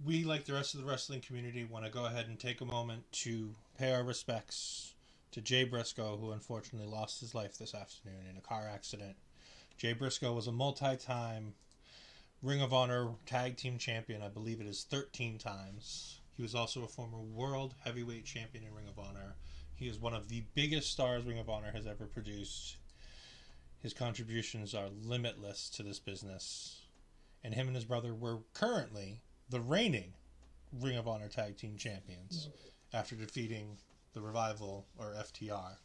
we, like the rest of the wrestling community, want to go ahead and take a moment to pay our respects to Jay Briscoe, who unfortunately lost his life this afternoon in a car accident. Jay Briscoe was a multi-time Ring of Honor Tag Team Champion. I believe it is 13 times. He was also a former World Heavyweight Champion in Ring of Honor. He is one of the biggest stars Ring of Honor has ever produced. His contributions are limitless to this business. And him and his brother were currently the reigning Ring of Honor Tag Team Champions after defeating the Revival, or FTR,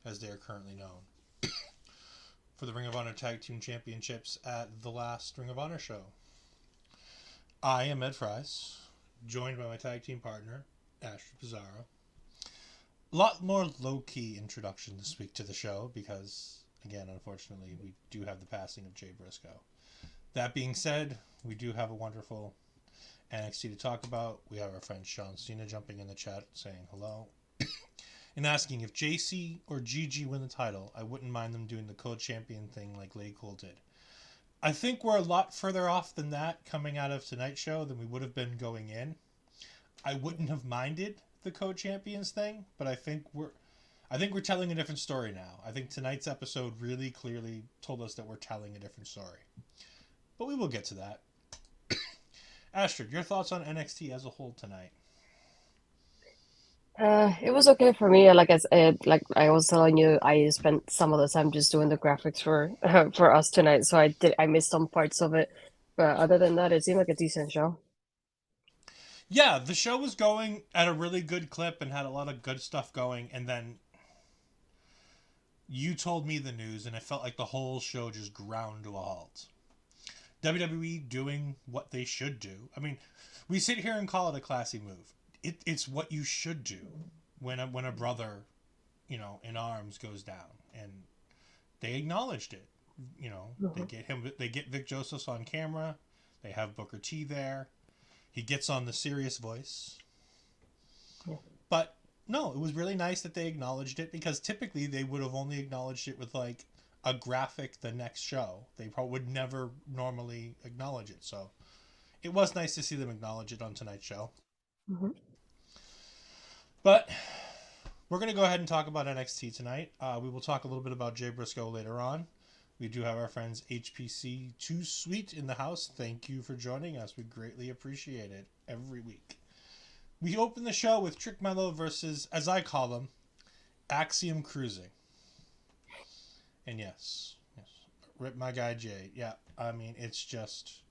as they are currently known, for the Ring of Honor Tag Team Championships at the last Ring of Honor show. I am Ed Fries, joined by my tag team partner, Astrid Pizarro. A lot more low-key introduction this week to the show because, again, unfortunately, we do have the passing of Jay Briscoe. That being said, we do have a wonderful NXT to talk about. We have our friend Sean Cena jumping in the chat saying hello and asking if JC or GG win the title, I wouldn't mind them doing the co-champion thing like Lay Cole did. I think we're a lot further off than that coming out of tonight's show than we would have been going in. I wouldn't have minded the co-champions thing, but I think we're telling a different story now. I think tonight's episode really clearly told us that we're telling a different story. But we will get to that. Astrid, your thoughts on NXT as a whole tonight? It was okay for me. Like I was telling you, I spent some of the time just doing the graphics for for us tonight, so I missed some parts of it. But other than that, it seemed like a decent show. Yeah, the show was going at a really good clip and had a lot of good stuff going, and then you told me the news, and it felt like the whole show just ground to a halt. WWE doing what they should do. I mean, we sit here and call it a classy move. It's what you should do when a brother, in arms goes down, and they acknowledged it. Mhm. They get Vic Joseph on camera. They have Booker T there. He gets on the serious voice. Yeah. But no, it was really nice that they acknowledged it because typically they would have only acknowledged it with like a graphic the next show. They probably would never normally acknowledge it. So it was nice to see them acknowledge it on tonight's show. Mhm. But we're going to go ahead and talk about NXT tonight. We will talk a little bit about Jay Briscoe later on. We do have our friends HPC 2 Sweet in the house. Thank you for joining us. We greatly appreciate it every week. We open the show with Trick Mello versus, as I call them, Axiom Cruising. And yes, rip my guy Jay. Yeah, I mean, it's just,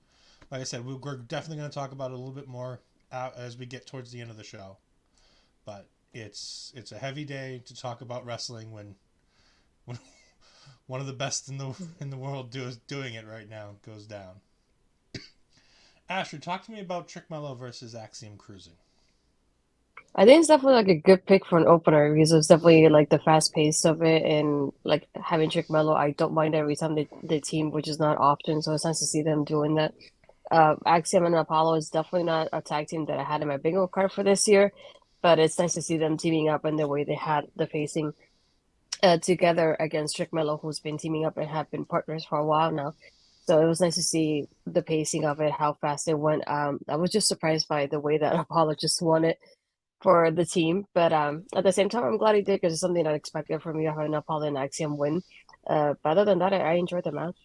like I said, we're definitely going to talk about it a little bit more as we get towards the end of the show. But it's a heavy day to talk about wrestling when one of the best in the world doing it right now goes down. Asher, talk to me about Trick Mello versus Axiom Cruising. I think it's definitely like a good pick for an opener because it's definitely like the fast pace of it and like having Trick Mello. I don't mind every time they team, which is not often, so it's nice to see them doing that. Axiom and Apollo is definitely not a tag team that I had in my bingo card for this year, but it's nice to see them teaming up and the way they had the pacing together against Trick Mello, who's been teaming up and have been partners for a while now. So it was nice to see the pacing of it, how fast it went. I was just surprised by the way that Apollo just won it for the team, but at the same time, I'm glad he did because it's something unexpected for me having Apollo and Axiom win. But other than that, I enjoyed the match.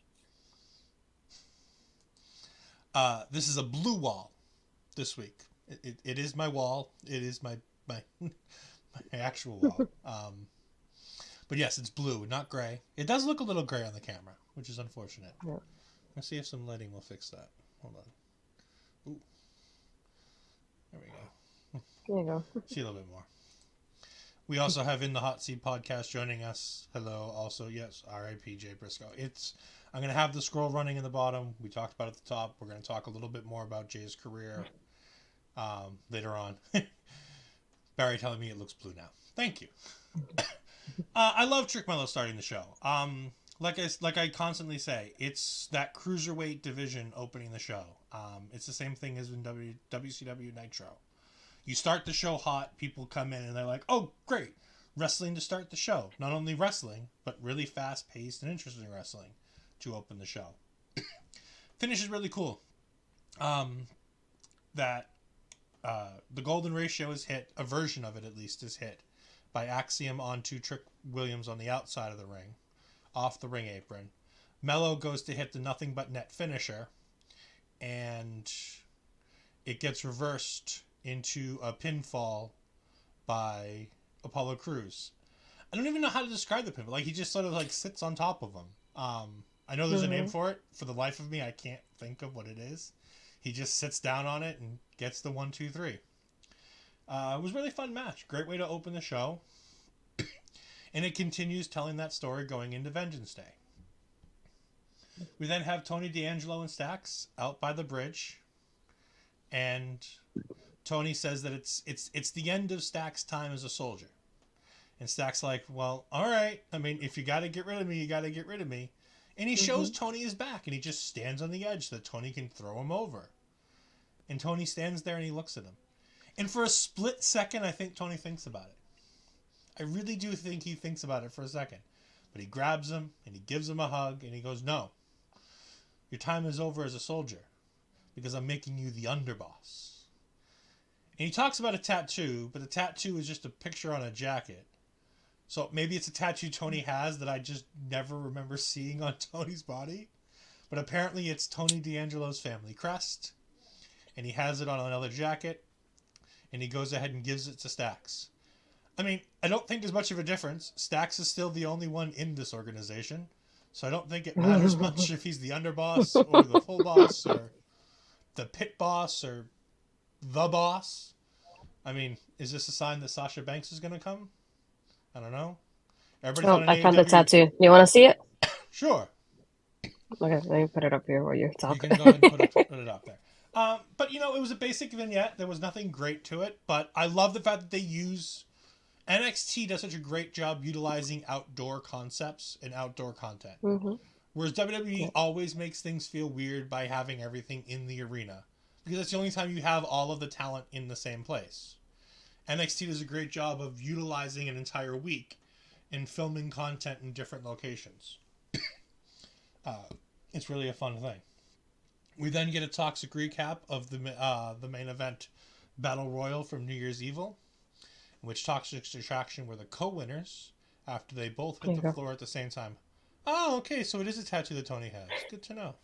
This is a blue wall this week. It is my wall. It is my my actual wall. But yes, it's blue, not gray. It does look a little gray on the camera, which is unfortunate. Yeah. Let's see if some lighting will fix that. Hold on. Ooh, there we go. There you go. See a little bit more. We also have In the Hot Seat podcast joining us. Hello. Also, yes, R.I.P. Jay Briscoe. I'm going to have the scroll running in the bottom. We talked about it at the top. We're going to talk a little bit more about Jay's career later on. Barry telling me it looks blue now. Thank you. I love Trick Mello starting the show. Like I constantly say, it's that cruiserweight division opening the show. It's the same thing as in WCW Nitro. You start the show hot, people come in and they're like, "Oh, great, wrestling to start the show." Not only wrestling, but really fast-paced and interesting wrestling to open the show. Finish is really cool. Um, that the golden ratio is hit, a version of it at least is hit, by Axiom onto Trick Williams on the outside of the ring, off the ring apron. Mello goes to hit the nothing but net finisher, and it gets reversed into a pinfall by Apollo Crews. I don't even know how to describe the pinfall. Like, he just sort of like sits on top of him. I know there's a name for it. For the life of me, I can't think of what it is. He just sits down on it and gets the 1, 2, 3. It was a really fun match. Great way to open the show. And it continues telling that story going into Vengeance Day. We then have Tony D'Angelo and Stax out by the bridge. And Tony says that it's the end of Stax' time as a soldier. And Stax like, well, all right. I mean, if you got to get rid of me, you got to get rid of me. And he shows Tony his back, and he just stands on the edge so that Tony can throw him over. And Tony stands there and he looks at him. And for a split second, I think Tony thinks about it. I really do think he thinks about it for a second. But he grabs him and he gives him a hug and he goes, no, your time is over as a soldier because I'm making you the underboss. And he talks about a tattoo, but the tattoo is just a picture on a jacket. So maybe it's a tattoo Tony has that I just never remember seeing on Tony's body. But apparently it's Tony D'Angelo's family crest. And he has it on another jacket. And he goes ahead and gives it to Stax. I mean, I don't think there's much of a difference. Stax is still the only one in this organization. So I don't think it matters much if he's the underboss or the full boss or the pit boss or the boss. I mean, is this a sign that Sasha Banks is going to come? I don't know. Everybody I found the tattoo. You want to see it? Sure. Okay, let me put it up here while you're talking. You can go ahead and put it up there. But, it was a basic vignette. There was nothing great to it. But I love the fact that they use... NXT does such a great job utilizing outdoor concepts and outdoor content. Whereas WWE always makes things feel weird by having everything in the arena. Because that's the only time you have all of the talent in the same place. NXT does a great job of utilizing an entire week and filming content in different locations. It's really a fun thing. We then get a toxic recap of the main event Battle Royal from New Year's Evil, in which Toxic Attraction were the co-winners after they both hit the floor at the same time. Oh, okay, so it is a tattoo that Tony has. Good to know.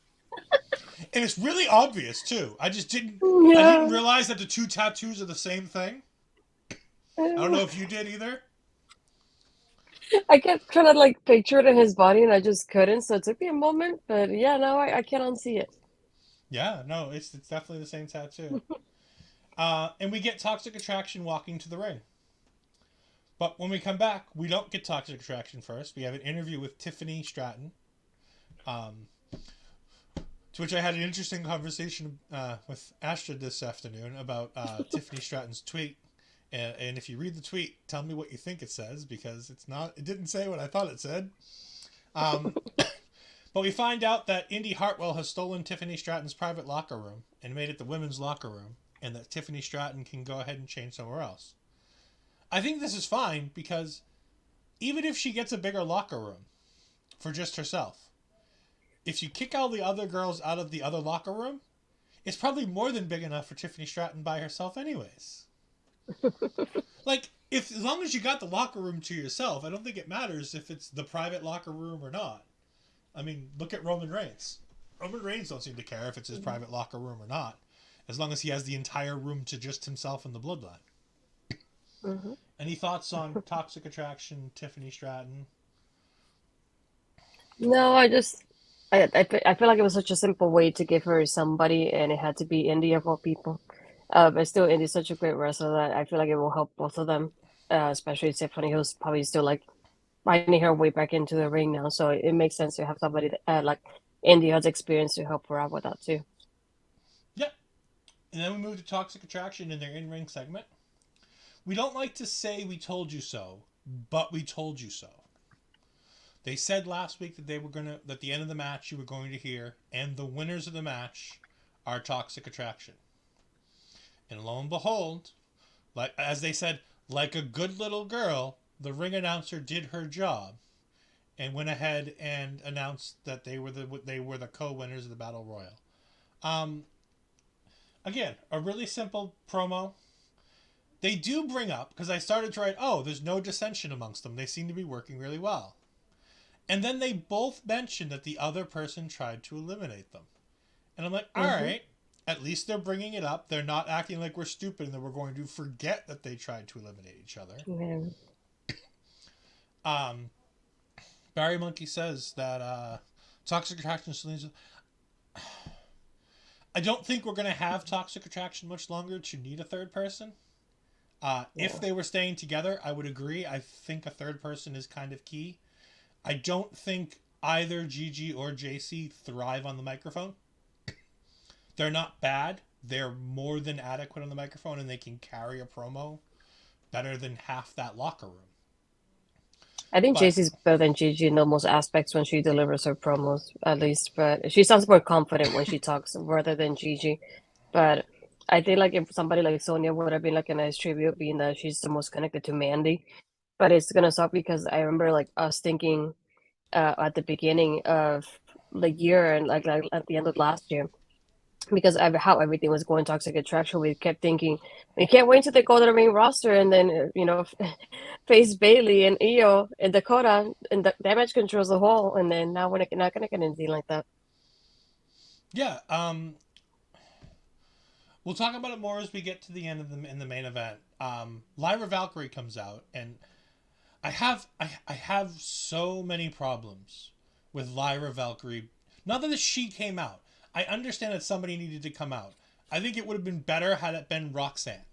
And it's really obvious, too. I didn't realize that the two tattoos are the same thing. I don't know if you did either. I kept trying to picture it in his body and I just couldn't, so it took me a moment, but yeah, now I can't unsee it. Yeah, no, it's definitely the same tattoo. And we get Toxic Attraction walking to the ring. But when we come back, we don't get Toxic Attraction first. We have an interview with Tiffany Stratton. To which I had an interesting conversation with Astrid this afternoon about Tiffany Stratton's tweet. And if you read the tweet, tell me what you think it says, because it didn't say what I thought it said. But we find out that Indy Hartwell has stolen Tiffany Stratton's private locker room and made it the women's locker room, and that Tiffany Stratton can go ahead and change somewhere else. I think this is fine, because even if she gets a bigger locker room for just herself, if you kick all the other girls out of the other locker room, it's probably more than big enough for Tiffany Stratton by herself anyways. As long as you got the locker room to yourself, I don't think it matters if it's the private locker room or not. I mean, look at Roman Reigns. Roman Reigns don't seem to care if it's his private locker room or not, as long as he has the entire room to just himself and the bloodline. Any thoughts on Toxic Attraction, Tiffany Stratton? No, I feel like it was such a simple way to give her somebody, and it had to be Indy of all people. But still, Indy's such a great wrestler that I feel like it will help both of them, especially Tiffany, who's probably still finding her way back into the ring now. So it makes sense to have somebody like Indy has experience to help her out with that too. Yep. And then we move to Toxic Attraction in their in-ring segment. We don't like to say we told you so, but we told you so. They said last week that at the end of the match you were going to hear, and the winners of the match are Toxic Attraction. And lo and behold, as they said, like a good little girl, the ring announcer did her job and went ahead and announced that they were the co-winners of the Battle Royal. again, a really simple promo. They do bring up, because I started to write, oh, there's no dissension amongst them. They seem to be working really well. And then they both mention that the other person tried to eliminate them. And I'm like, all Mm-hmm. right, at least they're bringing it up. They're not acting like we're stupid and that we're going to forget that they tried to eliminate each other. Yeah. Um, Barry Monkey says that toxic attraction still. I don't think we're going to have toxic attraction much longer to need a third person. If Yeah. they were staying together, I would agree. I think a third person is kind of key. I don't think either Gigi or JC thrive on the microphone. They're not bad. They're more than adequate on the microphone, and they can carry a promo better than half that locker room. I think But JC's better than Gigi in almost aspects when she delivers her promos, at least. But she sounds more confident when she talks rather than Gigi. But I think like if somebody like Sonia would have been like a nice tribute, being that she's the most connected to Mandy. But it's gonna suck because I remember like us thinking at the beginning of the year and like at the end of last year because of how everything was going toxic attraction, we kept thinking we can't wait till they go to the main roster and then face Bailey and Io and Dakota and the damage control as a whole, and then now we're not gonna get anything like that. yeah, we'll talk about it more as we get to the end of the main event. Lyra Valkyrie comes out, and I have so many problems with Lyra Valkyrie. Not that she came out. I understand that somebody needed to come out. I think it would have been better had it been Roxanne.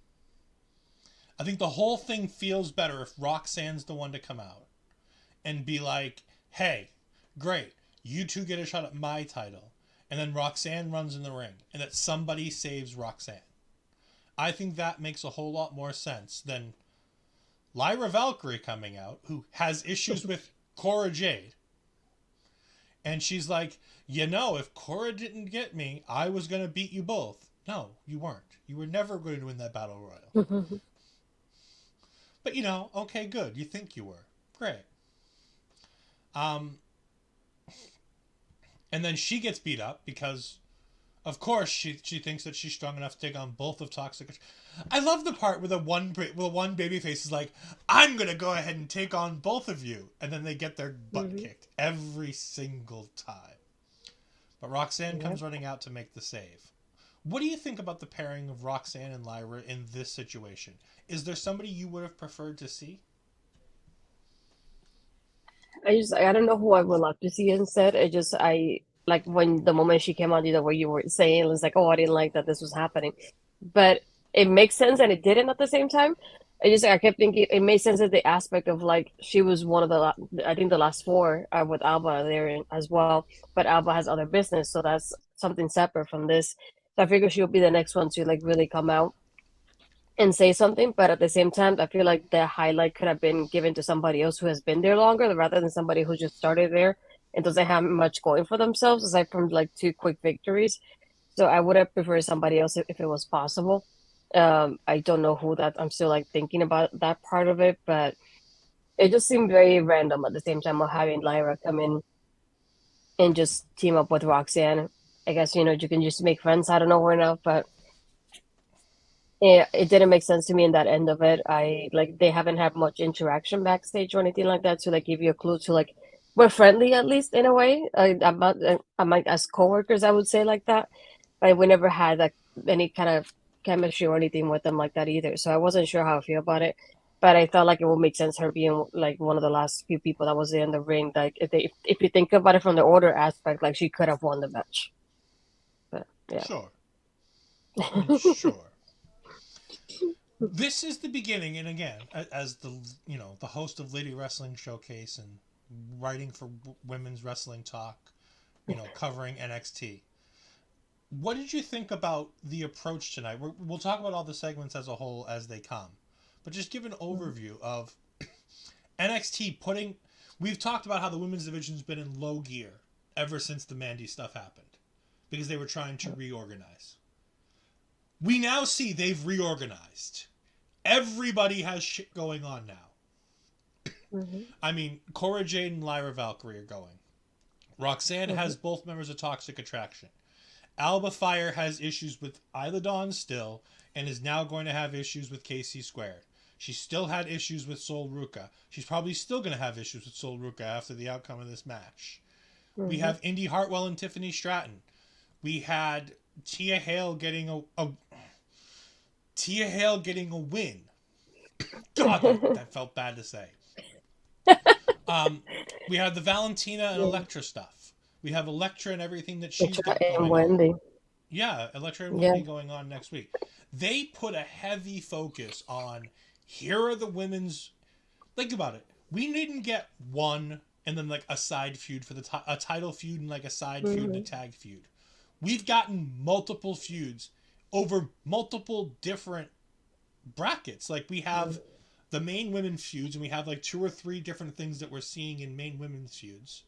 I think the whole thing feels better if Roxanne's the one to come out and be like, hey, great, you two get a shot at my title. And then Roxanne runs in the ring and that somebody saves Roxanne. I think that makes a whole lot more sense than Lyra Valkyrie coming out, who has issues with Cora Jade. And she's like, if Cora didn't get me, I was going to beat you both. No, you weren't. You were never going to win that battle royal. But okay, good. You think you were. Great. Um, and then she gets beat up because, of course, she thinks that she's strong enough to take on both of Toxic. I love the part where the one babyface is like, "I'm gonna go ahead and take on both of you," and then they get their butt Mhm. kicked every single time. But Roxanne Yep. comes running out to make the save. What do you think about the pairing of Roxanne and Lyra in this situation? Is there somebody you would have preferred to see? I don't know who I would love to see instead. I like when the moment she came on, what you were saying, it was like, oh, I didn't like that this was happening, but it makes sense and it didn't at the same time. I kept thinking it made sense at the aspect of like she was one of I think the last four with Alba there as well, but Alba has other business, so that's something separate from this. So I figure she'll be the next one to like really come out and say something, but at the same time, I feel like the highlight could have been given to somebody else who has been there longer rather than somebody who just started there and doesn't have much going for themselves aside from like two quick victories. So I would have preferred somebody else if it was possible. I don't know who that. I'm still like thinking about that part of it, but it just seemed very random at the same time of having Lyra come in and just team up with Roxanne. I guess you can just make friends out of nowhere now, but yeah, it didn't make sense to me in that end of it. I like they haven't had much interaction backstage or anything like that to like give you a clue to like we're friendly at least in a way. I'm like as coworkers, I would say like that, but we never had like any kind of chemistry or anything with them like that either. So I wasn't sure how I feel about it, but I felt like it would make sense her being like one of the last few people that was in the ring. Like if you think about it from the order aspect, like she could have won the match. But yeah. Sure. I mean, sure. This is the beginning, and again, as the host of Lady Wrestling Showcase and writing for Women's Wrestling Talk, covering NXT. What did you think about the approach tonight? We'll talk about all the segments as a whole as they come, but just give an overview of NXT putting. We've talked about how the women's division's been in low gear ever since the Mandy stuff happened because they were trying to reorganize. We now see they've reorganized. Everybody has shit going on now. Mhm. I mean, Cora Jade and Lyra Valkyrie are going. Roxanne Mhm. has both members of Toxic Attraction. Alba Fire has issues with Isla Dawn still, and is now going to have issues with KC Squared. She still had issues with Sol Ruka. She's probably still going to have issues with Sol Ruka after the outcome of this match. We Mm-hmm. have Indy Hartwell and Tiffany Stratton. We had Tia Hale getting a win. God, that felt bad to say. Um, we have the Valentina and Yeah. Elektra stuff. We have Elektra and everything that The she's chat got and going on. Wendy. Yeah, Elektra and Yeah. Wendy going on next week. They put a heavy focus on here are the women's. Think about it. We didn't get one and then like a side feud for a title feud and like a side feud and a Mm-hmm. tag feud. We've gotten multiple feuds over multiple different brackets. Like we have the main women feuds and we have like two or three different things that we're seeing in main women's feuds.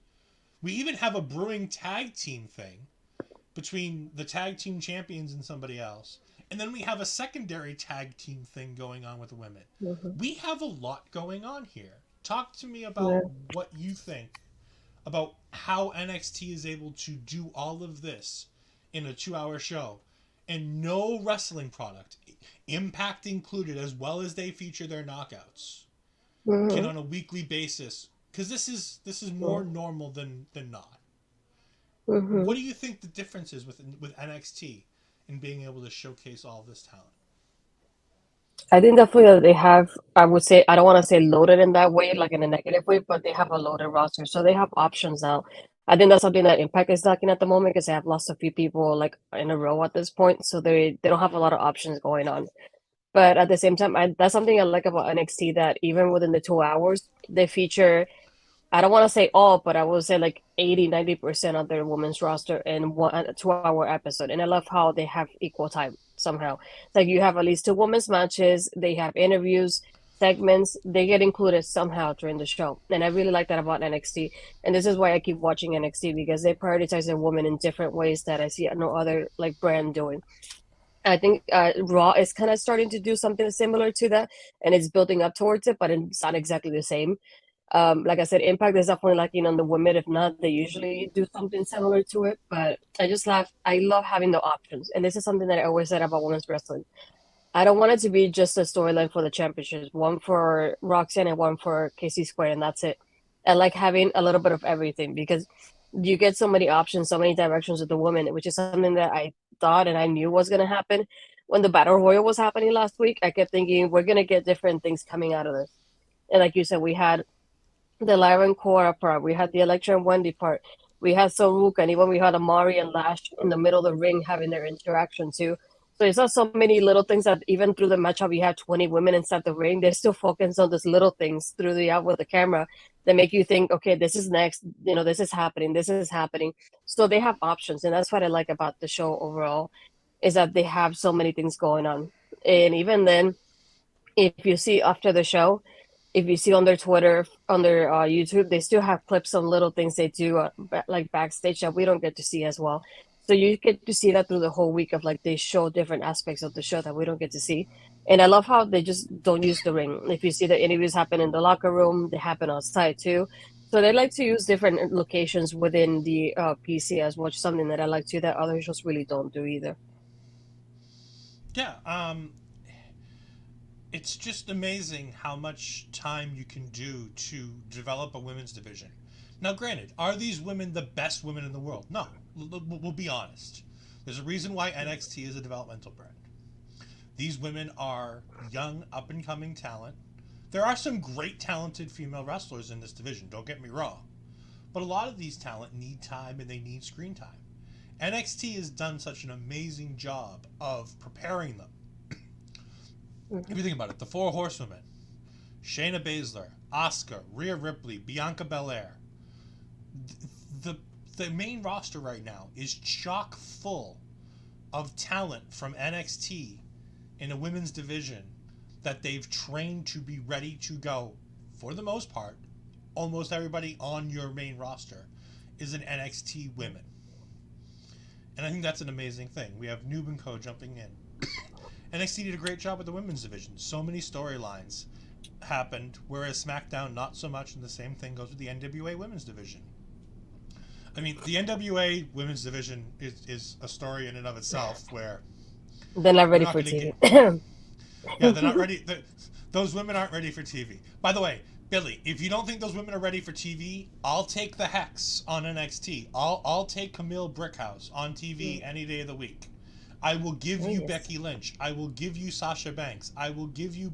We even have a brewing tag team thing between the tag team champions and somebody else. And then we have a secondary tag team thing going on with the women. Mm-hmm. We have a lot going on here. Talk to me Yeah. about what you think about how NXT is able to do all of this in a 2-hour show and no wrestling product, Impact included, as well as they feature their knockouts, can Mm-hmm. on a weekly basis, because this is more normal than not. Mm-hmm. What do you think the difference is with NXT in being able to showcase all this talent? I think definitely that they have, I would say, I don't want to say loaded in that way, like in a negative way, but they have a loaded roster. So they have options now. I think that's something that Impact is lacking at the moment because they have lost a few people like in a row at this point. So they don't have a lot of options going on. But at the same time, that's something I like about NXT that even within the 2 hours, they feature I don't want to say all, but I will say like 80-90% of their women's roster in one a 2 hour episode. And I love how they have equal time somehow. It's like you have at least two women's matches, they have interviews, segments, they get included somehow during the show. And I really like that about NXT. And this is why I keep watching NXT because they prioritize their women in different ways that I see no other like brand doing. I think Raw is kind of starting to do something similar to that, and it's building up towards it, but it's not exactly the same. Like I said, Impact is definitely lacking on the women. If not, they usually do something similar to it. But I love having the options. And this is something that I always said about women's wrestling. I don't want it to be just a storyline for the championships, one for Roxanne and one for KC Square, and that's it. I like having a little bit of everything because you get so many options, so many directions with the women, which is something that I thought and I knew was going to happen. When the Battle Royal was happening last week, I kept thinking we're going to get different things coming out of this. And like you said, we had the Lyra and Cora part. We had the Electra and Wendy part. We had Saruka, and even we had Amari and Lash in the middle of the ring having their interaction too. So it's not so many little things that even through the matchup we had 20 women inside the ring. They're still focused on those little things through the out with the camera that make you think, okay, this is next. You know, this is happening. This is happening. So they have options, and that's what I like about the show overall, is that they have so many things going on. And even then, if you see after the show, if you see on their Twitter, on their YouTube, they still have clips on little things they do like backstage that we don't get to see as well. So you get to see that through the whole week of like they show different aspects of the show that we don't get to see. And I love how they just don't use the ring. If you see the interviews happen in the locker room, they happen outside too. So they like to use different locations within the PC as much, something that I like to that other shows really don't do either. Yeah, it's just amazing how much time you can do to develop a women's division. Now, granted, are these women the best women in the world? No, we'll be honest. There's a reason why NXT is a developmental brand. These women are young, up and coming talent. There are some great, talented female wrestlers in this division, don't get me wrong. But a lot of these talent need time and they need screen time. NXT has done such an amazing job of preparing them. If Mm-hmm. you think about it, the four horsewomen, Shayna Baszler, Asuka, Rhea Ripley, Bianca Belair. The the main roster right now is chock full of talent from NXT in a women's division that they've trained to be ready to go. For the most part, almost everybody on your main roster is an NXT women. And I think that's an amazing thing. We have Noob and Co jumping in. NXT did a great job with the women's division. So many storylines happened, whereas SmackDown not so much, and the same thing goes with the NWA women's division. I mean, the NWA women's division is a story in and of itself where They're not we're ready not for going to get. TV. Yeah, they're not ready. Those women aren't ready for TV. By the way, Billy, if you don't think those women are ready for TV, I'll take the Hex on NXT. I'll take Camille Brickhouse on TV any day of the week. I will give Oh you yes. Becky Lynch. I will give you Sasha Banks. I will give you,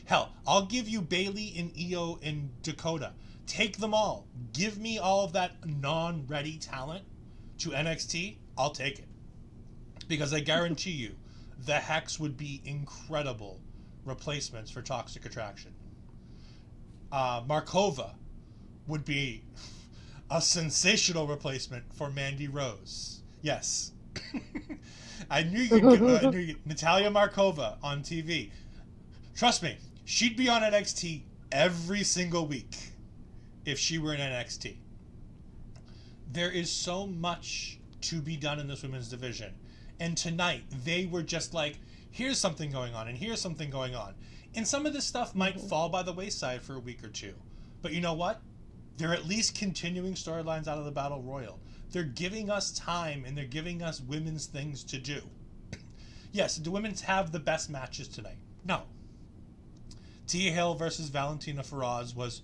hell, I'll give you Bailey and Io and Dakota. Take them all. Give me all of that non-ready talent to NXT. I'll take it because I guarantee you, the Hex would be incredible replacements for Toxic Attraction. Markova would be a sensational replacement for Mandy Rose. Yes. I knew you'd get Natalia Markova on TV. Trust me, she'd be on NXT every single week if she were in NXT. There is so much to be done in this women's division. And tonight, they were just like, here's something going on, and here's something going on. And some of this stuff might fall by the wayside for a week or two. But you know what? They're at least continuing storylines out of the Battle Royal. They're giving us time, and they're giving us women's things to do. Yes, do women have the best matches tonight? No. Tia Hill versus Valentina Feroz was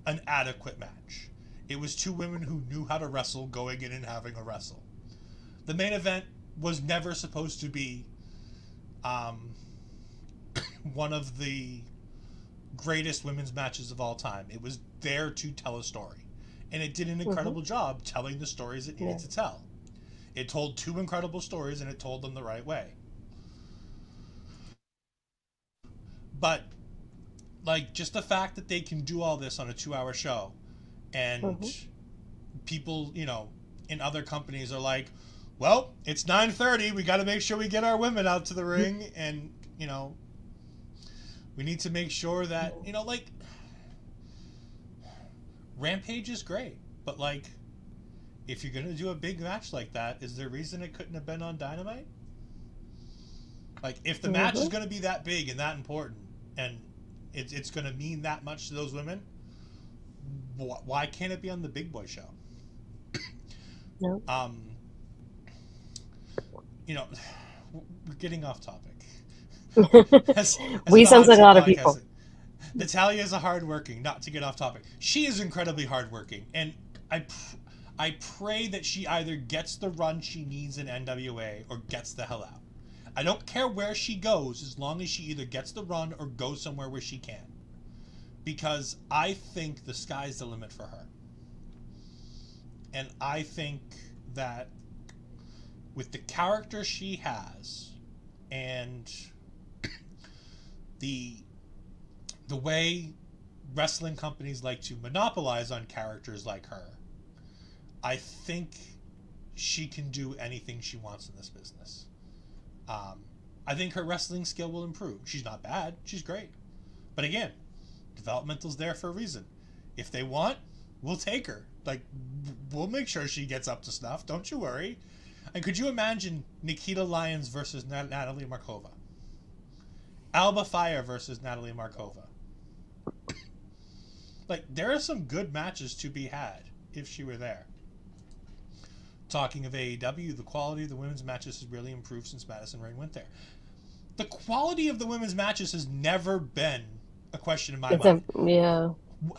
an adequate match. It was two women who knew how to wrestle going in and having a wrestle. The main event was never supposed to be one of the greatest women's matches of all time. It was there to tell a story. And it did an incredible job telling the stories it needed to tell. It told two incredible stories and it told them the right way. But, like, just the fact that they can do all this on a 2-hour show and people, you know, in other companies are like, well, it's 9:30. We got to make sure we get our women out to the ring, and you know, we need to make sure that like Rampage is great, but like, if you're gonna do a big match like that, is there a reason it couldn't have been on Dynamite? Like, if the match is gonna be that big and that important, and it's gonna mean that much to those women, why can't it be on the Big Boy show? No. We're getting off topic. as We sounds like a lot of podcast, people. Natalia is a hardworking, not to get off topic. She is incredibly hardworking, and I pray that she either gets the run she needs in NWA or gets the hell out. I don't care where she goes as long as she either gets the run or goes somewhere where she can. Because I think the sky's the limit for her. And I think that with the character she has and the way wrestling companies like to monopolize on characters like her, I think she can do anything she wants in this business. I think her wrestling skill will improve. She's not bad. She's great. But again, developmental's there for a reason. If they want, we'll take her. Like, we'll make sure she gets up to snuff. Don't you worry. And could you imagine Nikita Lyons versus Natalie Markova? Alba Fire versus Natalie Markova. Like, there are some good matches to be had if she were there. Talking of AEW, the quality of the women's matches has really improved since Madison Rayne went there. The quality of the women's matches has never been a question in my mind. Yeah.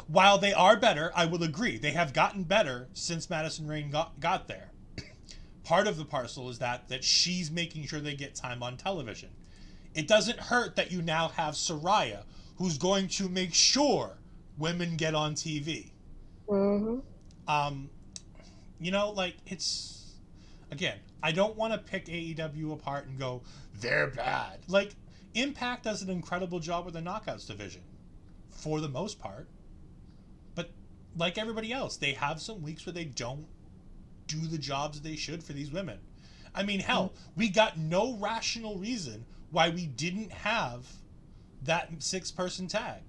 While they are better, I will agree, they have gotten better since Madison Rayne got there. Part of the parcel is that she's making sure they get time on television. It doesn't hurt that you now have Saraya, who's going to make sure women get on TV. It's, again, I don't want to pick AEW apart and go, they're bad. Like, Impact does an incredible job with the Knockouts division, for the most part. But like everybody else, they have some weeks where they don't do the jobs they should for these women. I mean, hell, we got no rational reason why we didn't have that 6-person tag.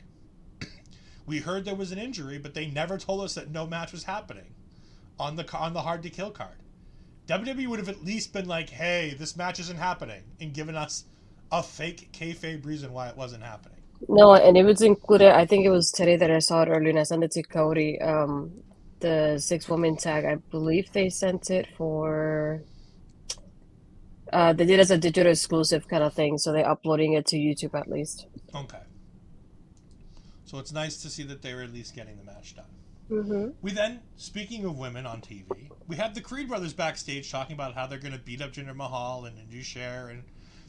We heard there was an injury, but they never told us that no match was happening on the Hard to Kill card. WWE would have at least been like, hey, this match isn't happening, and given us a fake kayfabe reason why it wasn't happening. No, and it was included. I think it was today that I saw it early, and I sent it to Cody. the 6 woman tag. I believe they sent it for they did as a digital exclusive kind of thing, so they're uploading it to YouTube at least. Okay. So it's nice to see that they were at least getting the match done. Mm-hmm. We then, speaking of women on TV, we have the Creed brothers backstage talking about how they're going to beat up Jinder Mahal and Indus Sher, and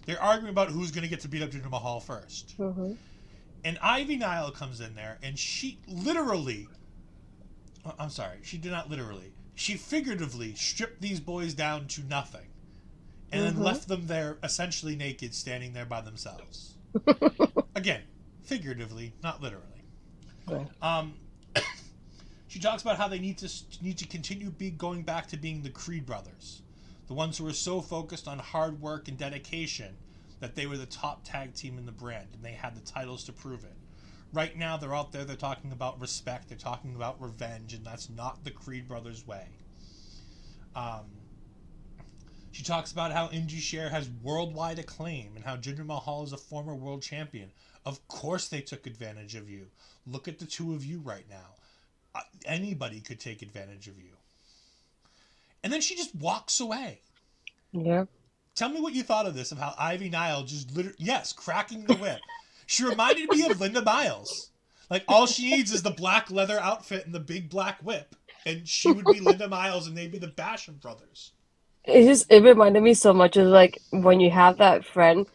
they're arguing about who's going to get to beat up Jinder Mahal first. Mm-hmm. And Ivy Nile comes in there, and she literally, I'm sorry, she did not literally, she figuratively stripped these boys down to nothing, and then left them there essentially naked, standing there by themselves. Again, figuratively, not literally. Yeah. She talks about how they need to continue going back to being the Creed brothers, the ones who were so focused on hard work and dedication that they were the top tag team in the brand, and they had the titles to prove it. Right now, they're out there, they're talking about respect, they're talking about revenge, and that's not the Creed brothers' way. She talks about how Indus Sher has worldwide acclaim and how Jinder Mahal is a former world champion. Of course they took advantage of you. Look at the two of you right now. Anybody could take advantage of you. And then she just walks away. Yeah. Tell me what you thought of this, of how Ivy Nile just cracking the whip. She reminded me of Linda Miles. Like, all she needs is the black leather outfit and the big black whip. And she would be Linda Miles and they'd be the Basham brothers. It reminded me so much of like when you have that friend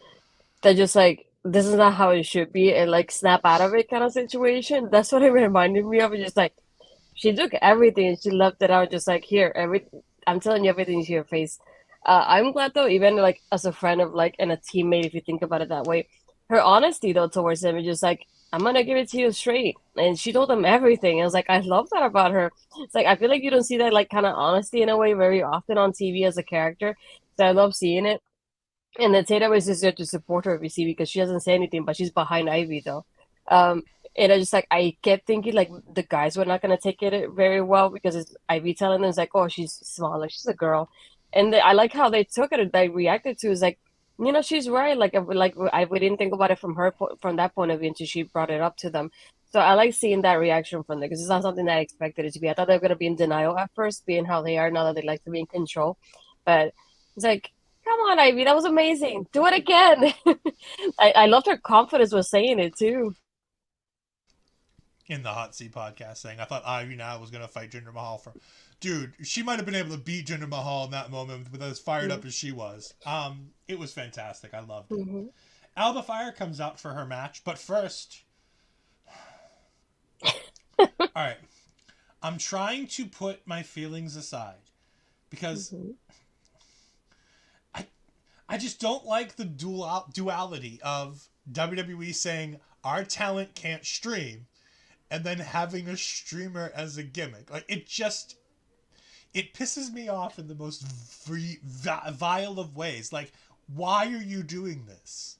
that just like this is not how it should be and like snap out of it kind of situation. That's what it reminded me of. It's just like she took everything and she left it out just like here, I'm telling you everything's to your face. I'm glad though, even like as a friend of like and a teammate, if you think about it that way, her honesty though towards him is just like I'm gonna give it to you straight. And she told him everything. I was like, I love that about her. It's like I feel like you don't see that like kind of honesty in a way very often on TV as a character. So I love seeing it. And then Tatum is just there to support her, if you see, because she doesn't say anything, but she's behind Ivy though. Um, and I just like I kept thinking like the guys were not gonna take it very well because it's Ivy telling them it's like, oh, she's small, like she's a girl, and I like how they took it. They reacted to is like, she's right. We didn't think about it from from that point of view until she brought it up to them. So I like seeing that reaction from them because it's not something that I expected it to be. I thought they were gonna be in denial at first, being how they are now that they like to be in control, but it's like come on, Ivy, that was amazing. Do it again. I loved her confidence with saying it too. In the Hot Seat podcast saying, I thought Ivy Nile was going to fight Jinder Mahal for... Dude, she might have been able to beat Jinder Mahal in that moment with as fired up as she was. It was fantastic. I loved it. Mm-hmm. Alba Fire comes out for her match, but first... Alright. I'm trying to put my feelings aside because I just don't like the duality of WWE saying our talent can't stream and then having a streamer as a gimmick. Like, it pisses me off in the most vile of ways. Like, why are you doing this?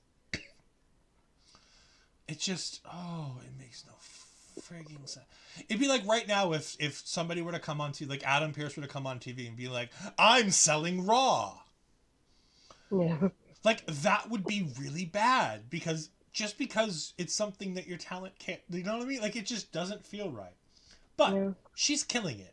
It just, it makes no frigging sense. It'd be like right now if somebody were to come on TV, like Adam Pearce were to come on TV and be like, I'm selling Raw. Yeah. Like, that would be really bad because it's something that your talent can't, you know what I mean? Like, it just doesn't feel right. But she's killing it.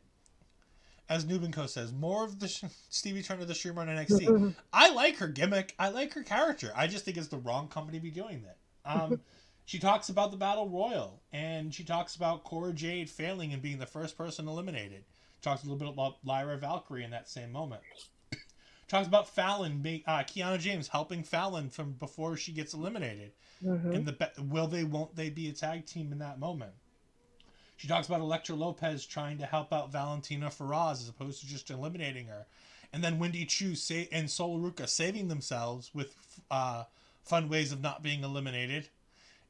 As Nubinko says, more of the Stevie Turner, the streamer on NXT. I like her gimmick. I like her character. I just think it's the wrong company to be doing that. She talks about the Battle Royal, and she talks about Cora Jade failing and being the first person eliminated. Talks a little bit about Lyra Valkyrie in that same moment. Talks about Fallon, Kiana James helping Fallon from before she gets eliminated. And won't they be a tag team in that moment? She talks about Elektra Lopez trying to help out Valentina Feroz as opposed to just eliminating her. And then Wendy Chu and Sol Ruka saving themselves with fun ways of not being eliminated.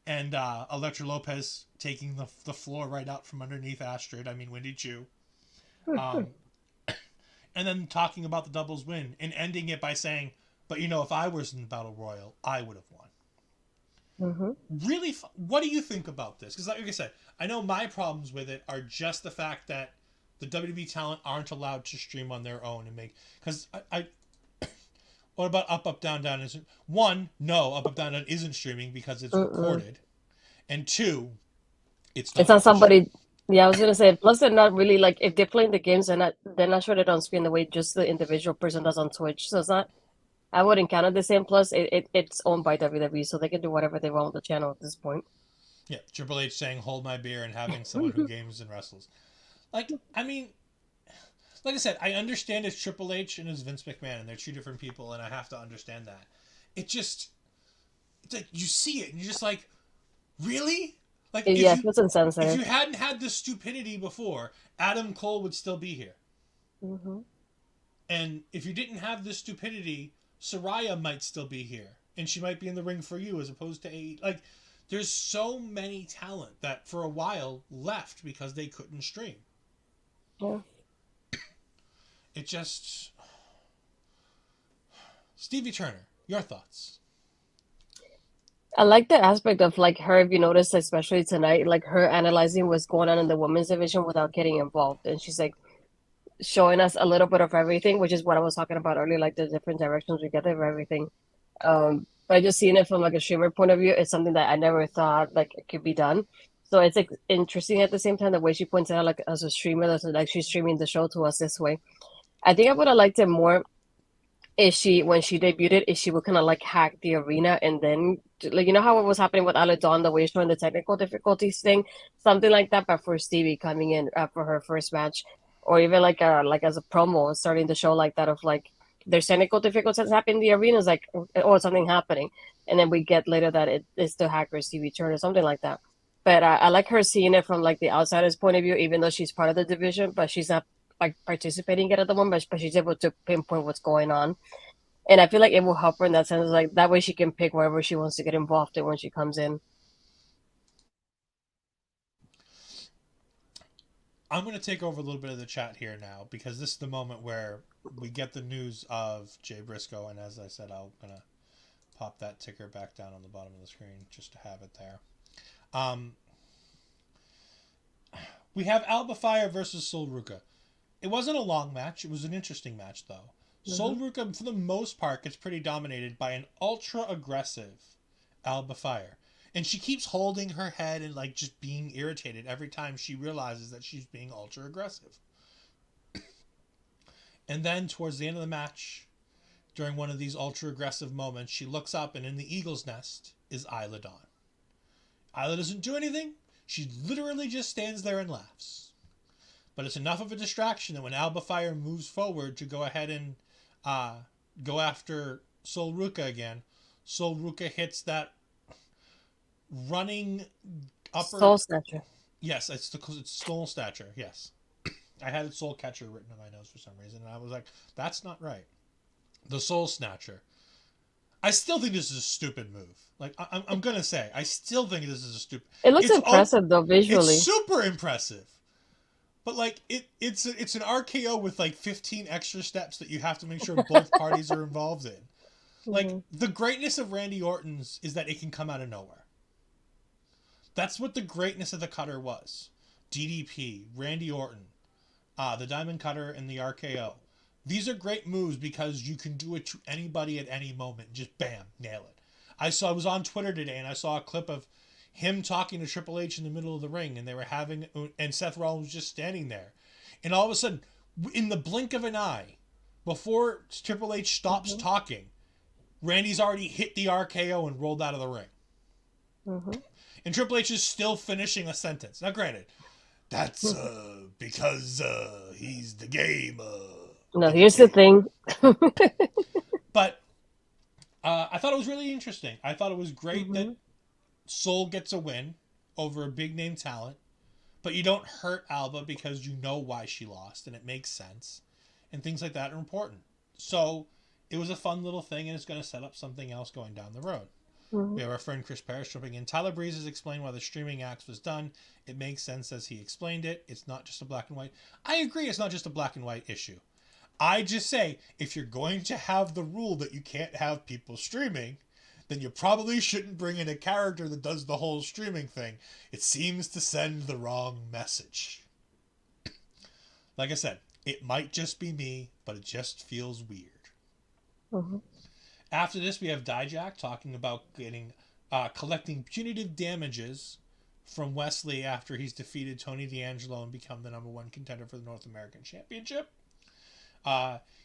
And Elektra Lopez taking the floor right out from underneath Wendy Chu. And then talking about the doubles win and ending it by saying, but if I was in the Battle Royal, I would have won. Really, what do you think about this? Because like I said, I know my problems with it are just the fact that the WWE talent aren't allowed to stream on their own and make... Because what about Up, Up, Down, Down? One, no, Up, Up, Down, Down isn't streaming because it's recorded. And two, it's not somebody... Yeah, I was gonna say. Plus, they're not really like if they're playing the games, they're not showing it on screen the way just the individual person does on Twitch. So it's not. I wouldn't count it the same. Plus, it's owned by WWE, so they can do whatever they want with the channel at this point. Yeah, Triple H saying "Hold my beer" and having someone who games and wrestles. Like, I mean, like I said, I understand it's Triple H and it's Vince McMahon, and they're two different people, and I have to understand that. It just, it's like you see it, and you're just like, really? Like Yeah, it feels if insensitive. you hadn't had this stupidity before, Adam Cole would still be here, Hmm. and if you didn't have this stupidity, Soraya might still be here, and she might be in the ring for you as opposed to a like. There's so many talent that for a while left because they couldn't stream. Yeah. It just Stevie Turner, your thoughts? I like the aspect of like her, if you notice, especially tonight, like her analyzing what's going on in the women's division without getting involved. And she's like showing us a little bit of everything, which is what I was talking about earlier, like the different directions we get of everything. But just seeing it from like a streamer point of view, it's something that I never thought like it could be done. So it's like interesting at the same time the way she points out like as a streamer, that's like she's streaming the show to us this way. I think I would have liked it more is she when she debuted it, is she would kind of like hack the arena and then like how it was happening with Ale Dawn, the way showing the technical difficulties thing, something like that, but for Stevie coming in for her first match, or even like as a promo starting the show like that of like there's technical difficulties happening in the arena is like oh something happening, and then we get later that it is the hacker Stevie Turner or something like that. But I like her seeing it from like the outsider's point of view, even though she's part of the division, but she's not like participating yet at the moment, but she's able to pinpoint what's going on. And I feel like it will help her in that sense. Like that way she can pick wherever she wants to get involved in when she comes in. I'm going to take over a little bit of the chat here now because this is the moment where we get the news of Jay Briscoe, and as I said, I'm gonna pop that ticker back down on the bottom of the screen just to have it there. Um, we have Alba Fire versus Sol Ruka. It wasn't a long match. It was an interesting match, though. Sol Hmm. Ruka, for the most part, gets pretty dominated by an ultra aggressive Alba Fire. And she keeps holding her head and like just being irritated every time she realizes that she's being ultra aggressive. And then towards the end of the match, during one of these ultra aggressive moments, she looks up and in the eagle's nest is Isla Dawn. Isla doesn't do anything. She literally just stands there and laughs. But it's enough of a distraction that when Alba Fire moves forward to go ahead and uh, go after Sol Ruka again, Sol Ruka hits that running upper. Soul Snatcher. Yes, it's Soul Stature. Yes, I had Soul Catcher written on my nose for some reason, and I was like, that's not right. The Soul Snatcher. I still think this is a stupid move. Like I'm gonna say, I still think this is a stupid. It looks It's oh, impressive though it's visually. super impressive. But like it's an RKO with like 15 extra steps that you have to make sure both parties are involved in. Like Hmm. the greatness of Randy Orton's is that it can come out of nowhere. That's what the greatness of the cutter was. DDP, Randy Orton, the Diamond Cutter, and the RKO. These are great moves because you can do it to anybody at any moment. Just bam, nail it. I was on Twitter today and I saw a clip of him talking to Triple H in the middle of the ring, and they were having and Seth Rollins was just standing there, and all of a sudden, in the blink of an eye, before Triple H stops Hmm. talking, Randy's already hit the RKO and rolled out of the ring, Hmm. and Triple H is still finishing a sentence. Now, granted, that's because he's the game. No, In the here's the game. thing. But I thought it was really interesting. I thought it was great that Hmm. Soul gets a win over a big name talent, but you don't hurt Alba because you know why she lost and it makes sense. And things like that are important. So it was a fun little thing and it's going to set up something else going down the road. Hmm. We have our friend Chris Parrish jumping in. Tyler Breeze has explained why the streaming axe was done. It makes sense as he explained it. It's not just a black and white. I agree, it's not just a black and white issue. I just say if you're going to have the rule that you can't have people streaming, then you probably shouldn't bring in a character that does the whole streaming thing. It seems to send the wrong message. Like I said, it might just be me, but it just feels weird. Hmm. After this, we have Dijak talking about getting collecting punitive damages from Wesley after he's defeated Tony D'Angelo and become the number one contender for the North American Championship.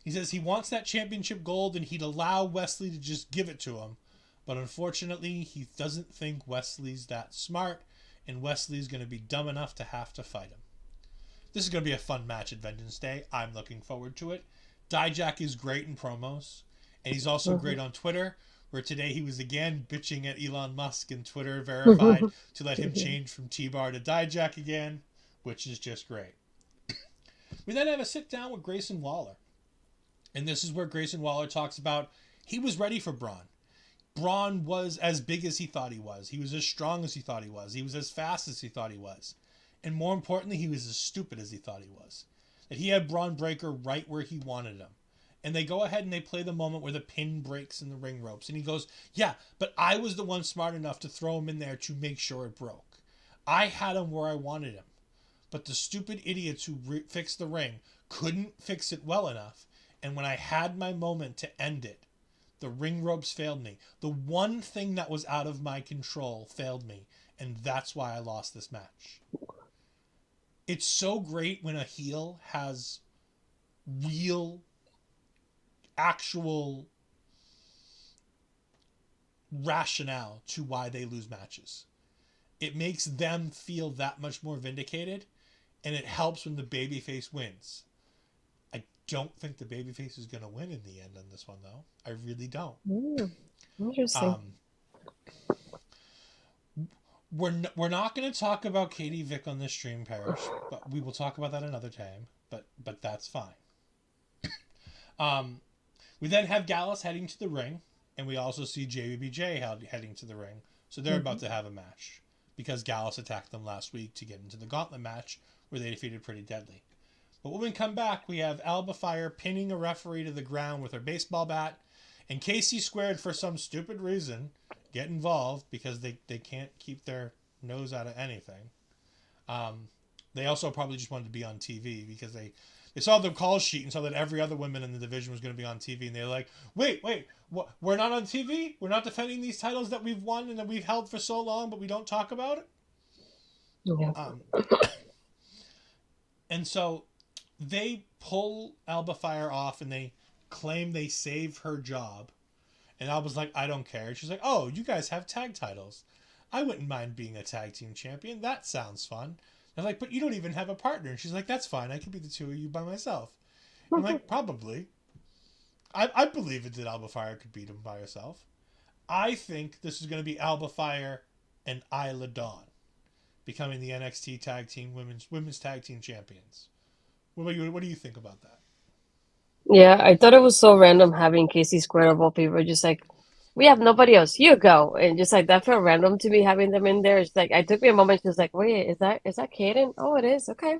He says he wants that championship gold and he'd allow Wesley to just give it to him. But unfortunately, he doesn't think Wesley's that smart, and Wesley's going to be dumb enough to have to fight him. This is going to be a fun match at Vengeance Day. I'm looking forward to it. Dijak is great in promos, and he's also great on Twitter, where today he was again bitching at Elon Musk, and Twitter verified to let him change from T-Bar to Dijak again, which is just great. We then have a sit-down with Grayson Waller, and this is where Grayson Waller talks about he was ready for Braun. Braun was as big as he thought he was. He was as strong as he thought he was. He was as fast as he thought he was. And more importantly, he was as stupid as he thought he was. That he had Braun Breaker right where he wanted him. And they go ahead and they play the moment where the pin breaks in the ring ropes. And he goes, yeah, but I was the one smart enough to throw him in there to make sure it broke. I had him where I wanted him. But the stupid idiots who fixed the ring couldn't fix it well enough. And when I had my moment to end it, the ring ropes failed me. The one thing that was out of my control failed me. And that's why I lost this match. It's so great when a heel has real, actual rationale to why they lose matches. It makes them feel that much more vindicated. And it helps when the babyface wins. I don't think the babyface is going to win in the end on this one, though. I really don't. Interesting. We're not going to talk about Katie Vick on this stream, Parrish, but we will talk about that another time. But that's fine. We then have Gallus heading to the ring, and we also see JBBJ heading to the ring. So they're about to have a match because Gallus attacked them last week to get into the gauntlet match where they defeated Pretty Deadly. But when we come back, we have Alba Fire pinning a referee to the ground with her baseball bat, and Casey Squared, for some stupid reason, get involved because they can't keep their nose out of anything. They also probably just wanted to be on TV because they saw the call sheet and saw that every other woman in the division was going to be on TV, and they're like, wait, we're not on TV? We're not defending these titles that we've won and that we've held for so long, but we don't talk about it? Yeah. And so they pull Alba Fire off and they claim they saved her job. And Alba's like, I don't care. She's like, oh, you guys have tag titles. I wouldn't mind being a tag team champion. That sounds fun. They're like, but you don't even have a partner. And she's like, that's fine. I could be the two of you by myself. I'm like, probably. I believe it that Alba Fire could beat him by herself. I think this is going to be Alba Fire and Isla Dawn becoming the NXT tag team women's tag team champions. What do you think about that? Yeah, I thought it was so random having Casey Square of all people just like, we have nobody else. You go. And just like that felt random to me having them in there. It's like I took me a moment, just like, wait, is that Kaden? Oh, it is. Okay.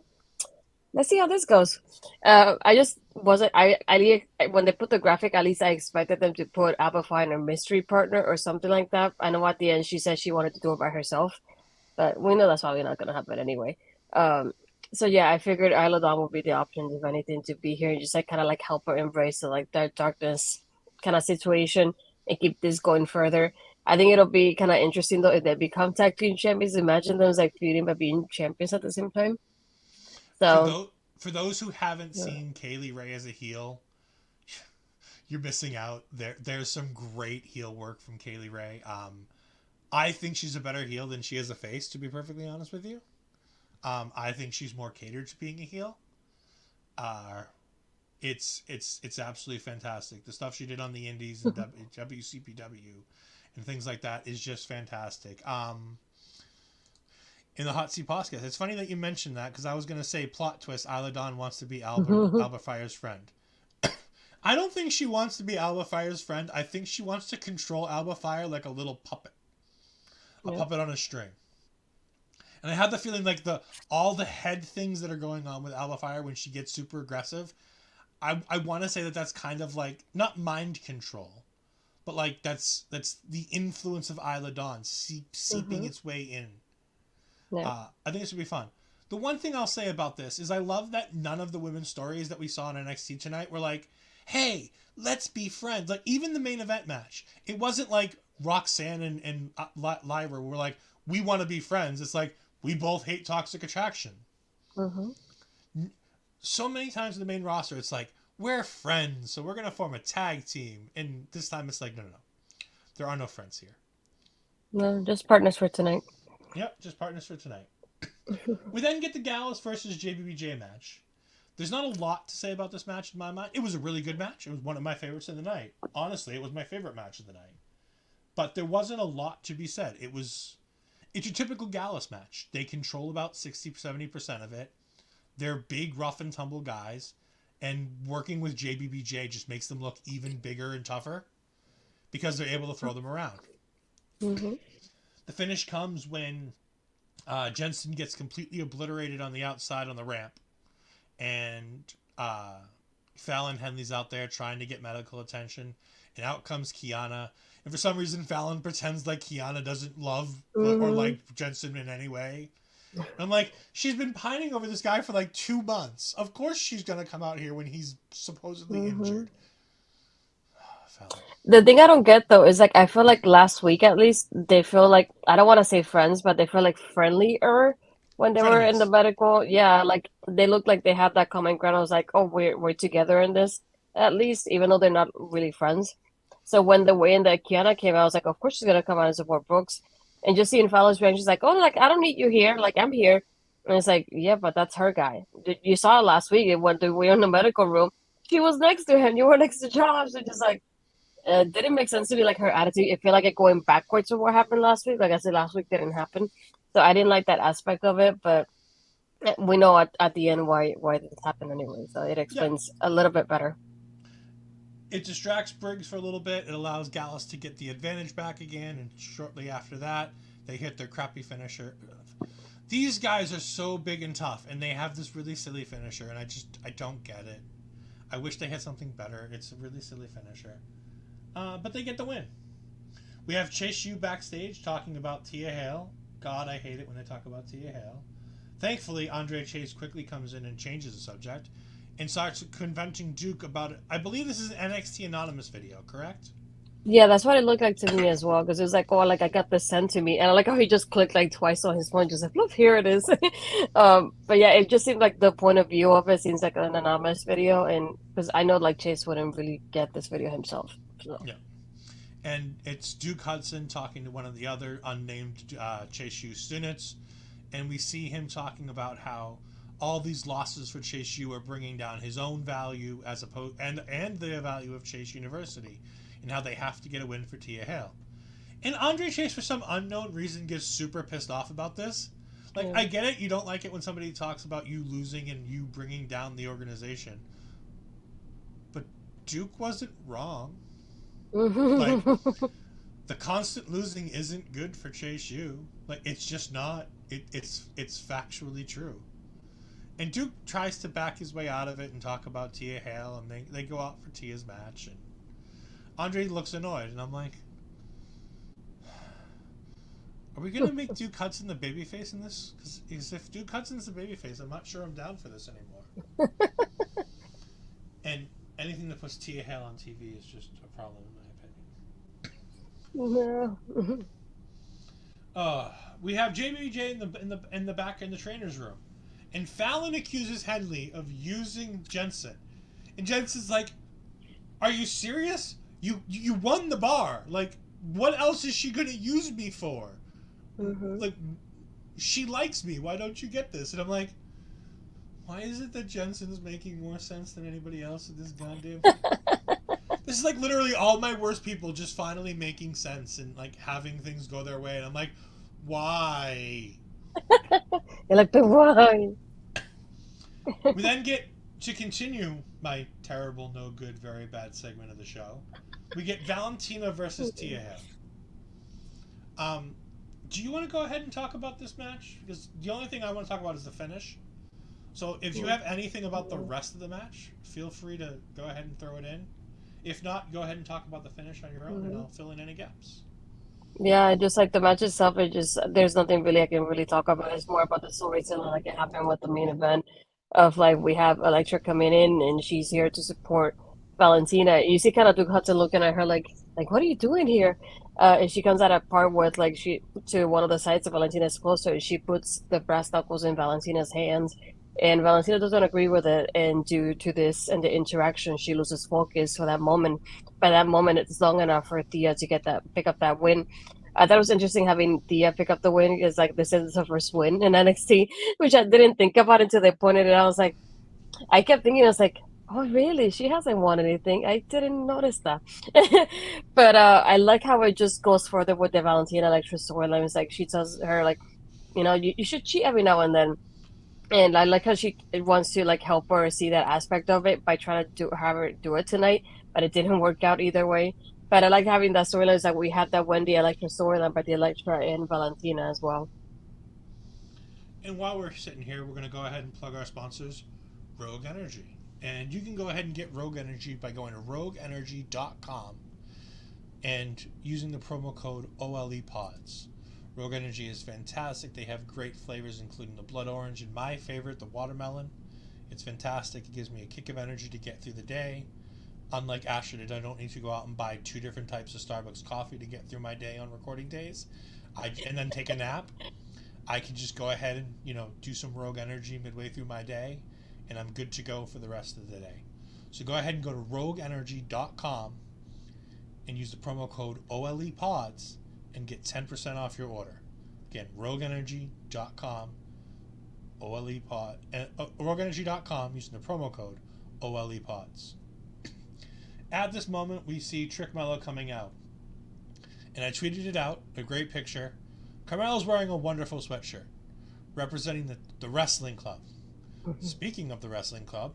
Let's see how this goes. I just wasn't I when they put the graphic, at least I expected them to put Alba Fire in a mystery partner or something like that. I know at the end she said she wanted to do it by herself, but we know that's probably not gonna happen anyway. So yeah, I figured Isla Dawn would be the option, if anything, to be here and just like kind of like help her embrace the like that darkness kind of situation and keep this going further. I think it'll be kind of interesting though if they become tag team champions. Imagine them like feuding but being champions at the same time. So For those who haven't seen Kaylee Ray as a heel, you're missing out. There's some great heel work from Kaylee Ray. I think she's a better heel than she is a face, to be perfectly honest with you. I think she's more catered to being a heel. It's absolutely fantastic. The stuff she did on the Indies and WCPW and things like that is just fantastic. In the Hot Seat Podcast, it's funny that you mentioned that because I was going to say plot twist. Isla Dawn wants to be Alba Fire's friend. I don't think she wants to be Alba Fire's friend. I think she wants to control Alba Fire like a little puppet, puppet on a string. And I have the feeling like all the head things that are going on with Alba Fire when she gets super aggressive, I want to say that that's kind of like not mind control, but like that's the influence of Isla Dawn seeping its way in. yeah. I think this would be fun. The one thing I'll say about this is I love that none of the women's stories that we saw in NXT tonight were like, hey, let's be friends. Like even the main event match, it wasn't like Roxanne and Lyra were like, we want to be friends. It's like we both hate toxic attraction. Hmm. So many times in the main roster, it's like we're friends, so we're gonna form a tag team. And this time, it's like no, no, no. There are no friends here. No, just partners for tonight. Yep, just partners for tonight. We then get the Gallus versus JBBJ match. There's not a lot to say about this match in my mind. It was a really good match. It was one of my favorites of the night. Honestly, it was my favorite match of the night. But there wasn't a lot to be said. It's your typical Gallus match. They control about 60-70% of it. They're big, rough and tumble guys, and working with JBBJ just makes them look even bigger and tougher because they're able to throw them around. Hmm. The finish comes when Jensen gets completely obliterated on the outside on the ramp, and Fallon Henley's out there trying to get medical attention, and out comes Kiana. And for some reason, Fallon pretends like Kiana doesn't love or Hmm. like Jensen in any way. And I'm like, she's been pining over this guy for like 2 months. Of course she's going to come out here when he's supposedly Hmm. injured. Fallon. The thing I don't get though is like I feel like last week at least they feel like I don't want to say friends, but they feel like friendlier when they were in the Frenemies. medical. Yeah, like they look like they had that common ground. I was like, oh, we're together in this at least, even though they're not really friends. So when the way in that Kiana came out, I was like, of course she's gonna come out and support Brooks. And just seeing Fallon's reaction, she's like, oh, like I don't need you here, like I'm here. And it's like, yeah, but that's her guy. You saw it last week when we were in the medical room. She was next to him. You were next to Josh. And just like didn't make sense to me, like her attitude. I feel like it going backwards from what happened last week. Like I said, last week didn't happen, so I didn't like that aspect of it. But we know at the end why this happened anyway, so it Yeah. explains a little bit better. It distracts Briggs for a little bit. It allows Gallus to get the advantage back again. And shortly after that, they hit their crappy finisher. These guys are so big and tough, and they have this really silly finisher, and I don't get it. I wish they had something better. It's a really silly finisher. But they get the win. We have Chase U backstage talking about Tia Hale. God, I hate it when they talk about Tia Hale. Thankfully, Andre Chase quickly comes in and changes the subject and starts confronting Duke about it. I believe this is an NXT Anonymous video, correct? Yeah, that's what it looked like to me as well. Because it was like, oh, like I got this sent to me, and I like how he just clicked like twice on his phone, just like, look, here it is. But yeah, it just seemed like the point of view of it seems like an anonymous video, and because I know like Chase wouldn't really get this video himself. So. Yeah. And it's Duke Hudson talking to one of the other unnamed Chase U students, and we see him talking about how all these losses for Chase U are bringing down his own value as opposed and the value of Chase University, and how they have to get a win for Tia Hale. And Andre Chase, for some unknown reason, gets super pissed off about this. Like, Yeah. I get it, you don't like it when somebody talks about you losing and you bringing down the organization, but Duke wasn't wrong. Like, the constant losing isn't good for Chase U. Like, it's just not. It's factually true. And Duke tries to back his way out of it and talk about Tia Hale, and they go out for Tia's match, and Andre looks annoyed, and I'm like, are we gonna make Duke Hudson the babyface in this? Because if Duke Hudson's the babyface, I'm not sure I'm down for this anymore. And anything that puts Tia Hale on TV is just a problem in my opinion. No. We have JBJ in the back in the trainer's room, and Fallon accuses Henley of using Jensen, and Jensen's like, "Are you serious? You won the bar. Like, what else is she gonna use me for? Hmm. Like, she likes me. Why don't you get this?" And I'm like, why is it that Jensen's making more sense than anybody else in this goddamn thing? This is like literally all my worst people just finally making sense and like having things go their way, and I'm like, why? You're like the wine. We then get to continue my terrible, no good, very bad segment of the show. We get Valentina versus Tia Hale. Do you want to go ahead and talk about this match? Because the only thing I want to talk about is the finish. So if you have anything about the rest of the match, feel free to go ahead and throw it in. If not, go ahead and talk about the finish on your own, and Hmm. I'll fill in any gaps. Yeah, just like the match itself, it just there's nothing really I can really talk about. It's more about the storytelling, like it happened with the main event of like we have Electra coming in and she's here to support Valentina. You see kind of Duke Hudson looking at her like, like, what are you doing here? And she comes at a part where like she to one of the sides of Valentina's closer, and she puts the brass knuckles in Valentina's hands, and Valentina doesn't agree with it, and due to this and the interaction, she loses focus for that moment. By that moment, it's long enough for Thea to get that pick up that win. I thought it was interesting having Thea pick up the win because like this is her first win in NXT, which I didn't think about until they pointed it out. I was like, I kept thinking, I was like, oh, really? She hasn't won anything. I didn't notice that. But I like how it just goes further with the Valentina Electra storyline. It's like she tells her, like, you should cheat every now and then. And I like how she wants to like help her see that aspect of it by trying to have her do it tonight, but it didn't work out either way. But I like having that storyline is that we had that Wendy Electra storyline by the Electra and Valentina as well. And while we're sitting here, we're going to go ahead and plug our sponsors, Rogue Energy. And you can go ahead and get Rogue Energy by going to rogueenergy.com and using the promo code OLEPODS. Rogue Energy is fantastic. They have great flavors, including the blood orange and my favorite, the watermelon. It's fantastic. It gives me a kick of energy to get through the day. Unlike Astrid, I don't need to go out and buy 2 different types of Starbucks coffee to get through my day on recording days, and then take a nap. I can just go ahead and do some Rogue Energy midway through my day, and I'm good to go for the rest of the day. So go ahead and go to rogueenergy.com and use the promo code OLEPODS and get 10% off your order. Again, rogueenergy.com, OLEPOD, rogueenergy.com using the promo code OLEPODS. At this moment, we see Trick Mello coming out. And I tweeted it out, a great picture. Carmelo's wearing a wonderful sweatshirt, representing the wrestling club. Speaking of the wrestling club,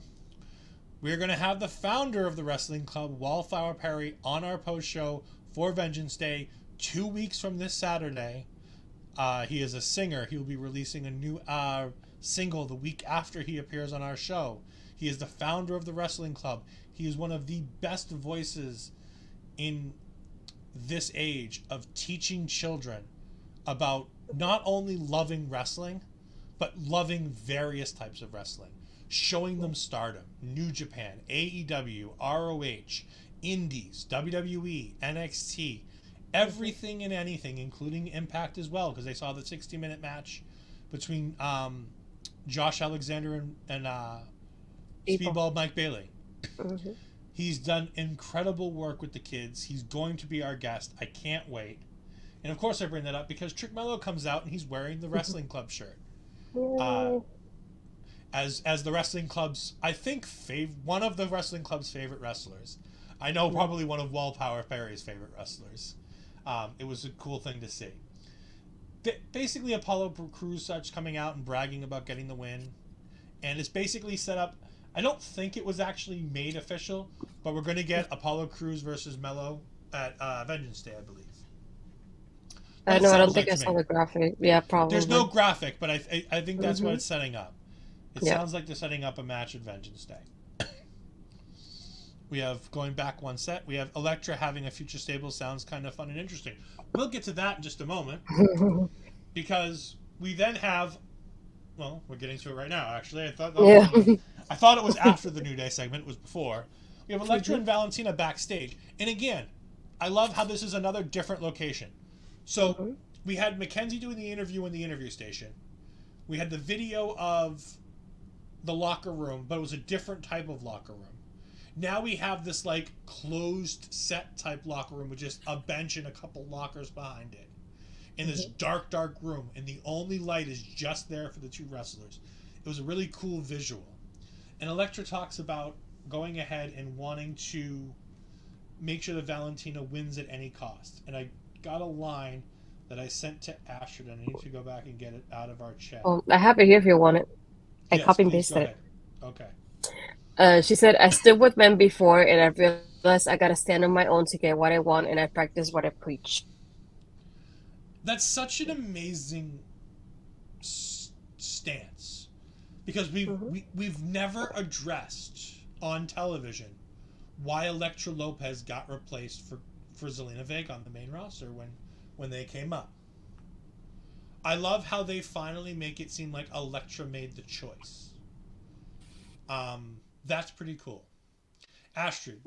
we're going to have the founder of the wrestling club, Wallflower Perry, on our post show for Vengeance Day 2 weeks from this Saturday. He is a singer. He will be releasing a new single the week after he appears on our show. He is the founder of the wrestling club. He is one of the best voices in this age of teaching children about not only loving wrestling, but loving various types of wrestling, showing them stardom, New Japan, AEW, ROH, Indies, WWE, NXT, everything and anything, including Impact as well, because they saw the 60-minute match between Josh Alexander and Speedball Mike Bailey. Mm-hmm. He's done incredible work with the kids. He's going to be our guest. I can't wait. And of course I bring that up because Trick Mello comes out and he's wearing the wrestling club shirt. As the wrestling club's, I think, one of the wrestling club's favorite wrestlers. I know probably one of Wallflower Perry's favorite wrestlers. It was a cool thing to see. Basically, Apollo Crews starts coming out and bragging about getting the win. And it's basically set up. I don't think it was actually made official, but we're going to get Apollo Crews versus Mello at Vengeance Day, I believe. I know, I don't think I saw the graphic. Yeah, probably. There's no graphic, but I think that's what it's setting up. It sounds like they're setting up a match at Vengeance Day. We have, going back one set, we have Elektra having a future stable. Sounds kind of fun and interesting. We'll get to that in just a moment. Because we then have, well, we're getting to it right now, actually. I thought it was after the New Day segment. It was before. We have Elektra and Valentina backstage. And again, I love how this is another different location. So we had Mackenzie doing the interview in the interview station. We had the video of the locker room, but it was a different type of locker room. Now we have this like closed set type locker room with just a bench and a couple lockers behind it. In this dark room, and the only light is just there for the two wrestlers. It was a really cool visual. And Elektra talks about going ahead and wanting to make sure that Valentina wins at any cost. And I got a line that I sent to Astrid, and I need to go back and get it out of our chat. Oh, I have it here if you want it. I copy and please, pasted it. Okay. She said, I stood with men before, and I realized I gotta stand on my own to get what I want, and I practice what I preach. That's such an amazing stance, because we've never addressed on television why Elektra Lopez got replaced for Zelina Vega on the main roster when they came up. I love how they finally make it seem like Elektra made the choice. That's pretty cool. Astrid,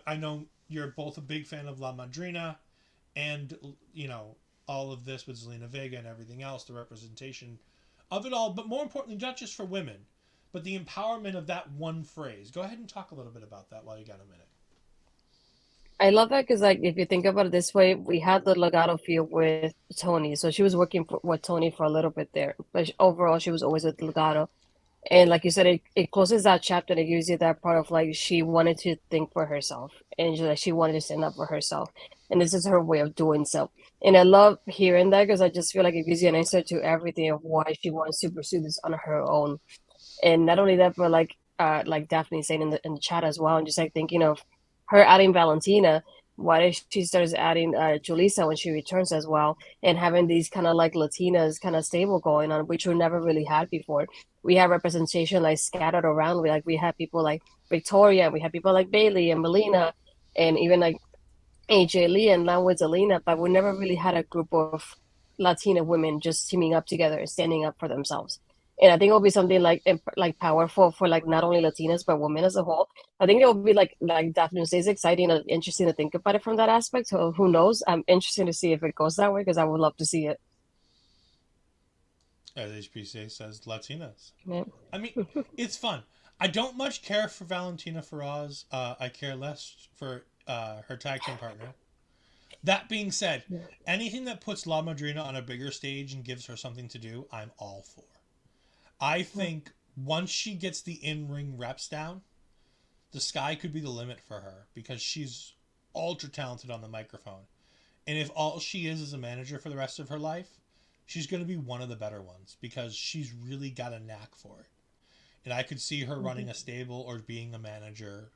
I know you're both a big fan of La Madrina, and all of this with Zelina Vega and everything else, the representation of it all, but more importantly, not just for women, but the empowerment of that one phrase. Go ahead and talk a little bit about that while you got a minute. I love that because, like, if you think about it this way, we had the Legato feud with Tony, so she was working with Tony for a little bit there, but overall, she was always with Legato. And like you said, it closes that chapter. It gives you that part of like she wanted to think for herself, and she wanted to stand up for herself, and this is her way of doing so. And I love hearing that because I just feel like it gives you an answer to everything of why she wants to pursue this on her own. And not only that, but like Daphne saying in the chat as well, and just like thinking of her adding Valentina. Why did she starts adding Julissa when she returns as well, and having these kind of like Latinas kind of stable going on, which we never really had before. We have representation like scattered around. We had people like Victoria, we had people like Bailey and Melina, and even like AJ Lee and now with Zelina, but we never really had a group of Latina women just teaming up together and standing up for themselves. And I think it'll be something like powerful for like not only Latinas but women as a whole. I think it will be like Daphne says, exciting and interesting to think about it from that aspect. So who knows? I'm interested to see if it goes that way because I would love to see it. As HPC says, Latinas. Yeah. I mean, it's fun. I don't much care for Valentina Feroz. I care less for her tag team partner. That being said, anything that puts La Madrina on a bigger stage and gives her something to do, I'm all for. I think once she gets the in-ring reps down, the sky could be the limit for her because she's ultra talented on the microphone. And if all she is a manager for the rest of her life, she's going to be one of the better ones because she's really got a knack for it. And I could see her running a stable or being a manager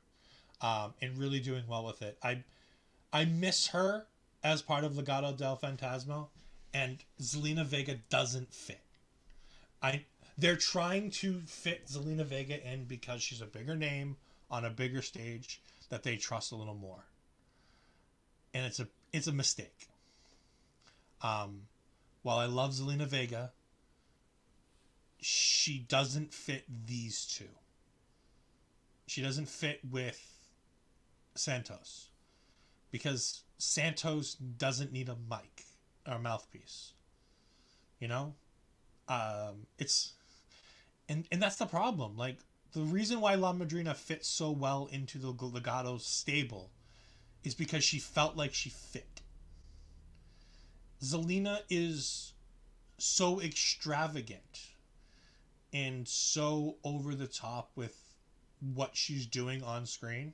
and really doing well with it. I miss her as part of Legado del Fantasma, and Zelina Vega doesn't fit. They're trying to fit Zelina Vega in because she's a bigger name on a bigger stage that they trust a little more, and it's a mistake. While I love Zelina Vega, she doesn't fit these two. She doesn't fit with Santos because Santos doesn't need a mic or mouthpiece. You know, it's and that's the problem. Like the reason why La Madrina fits so well into the Legato stable is because she felt like she fit. Zelina is so extravagant and so over the top with what she's doing on screen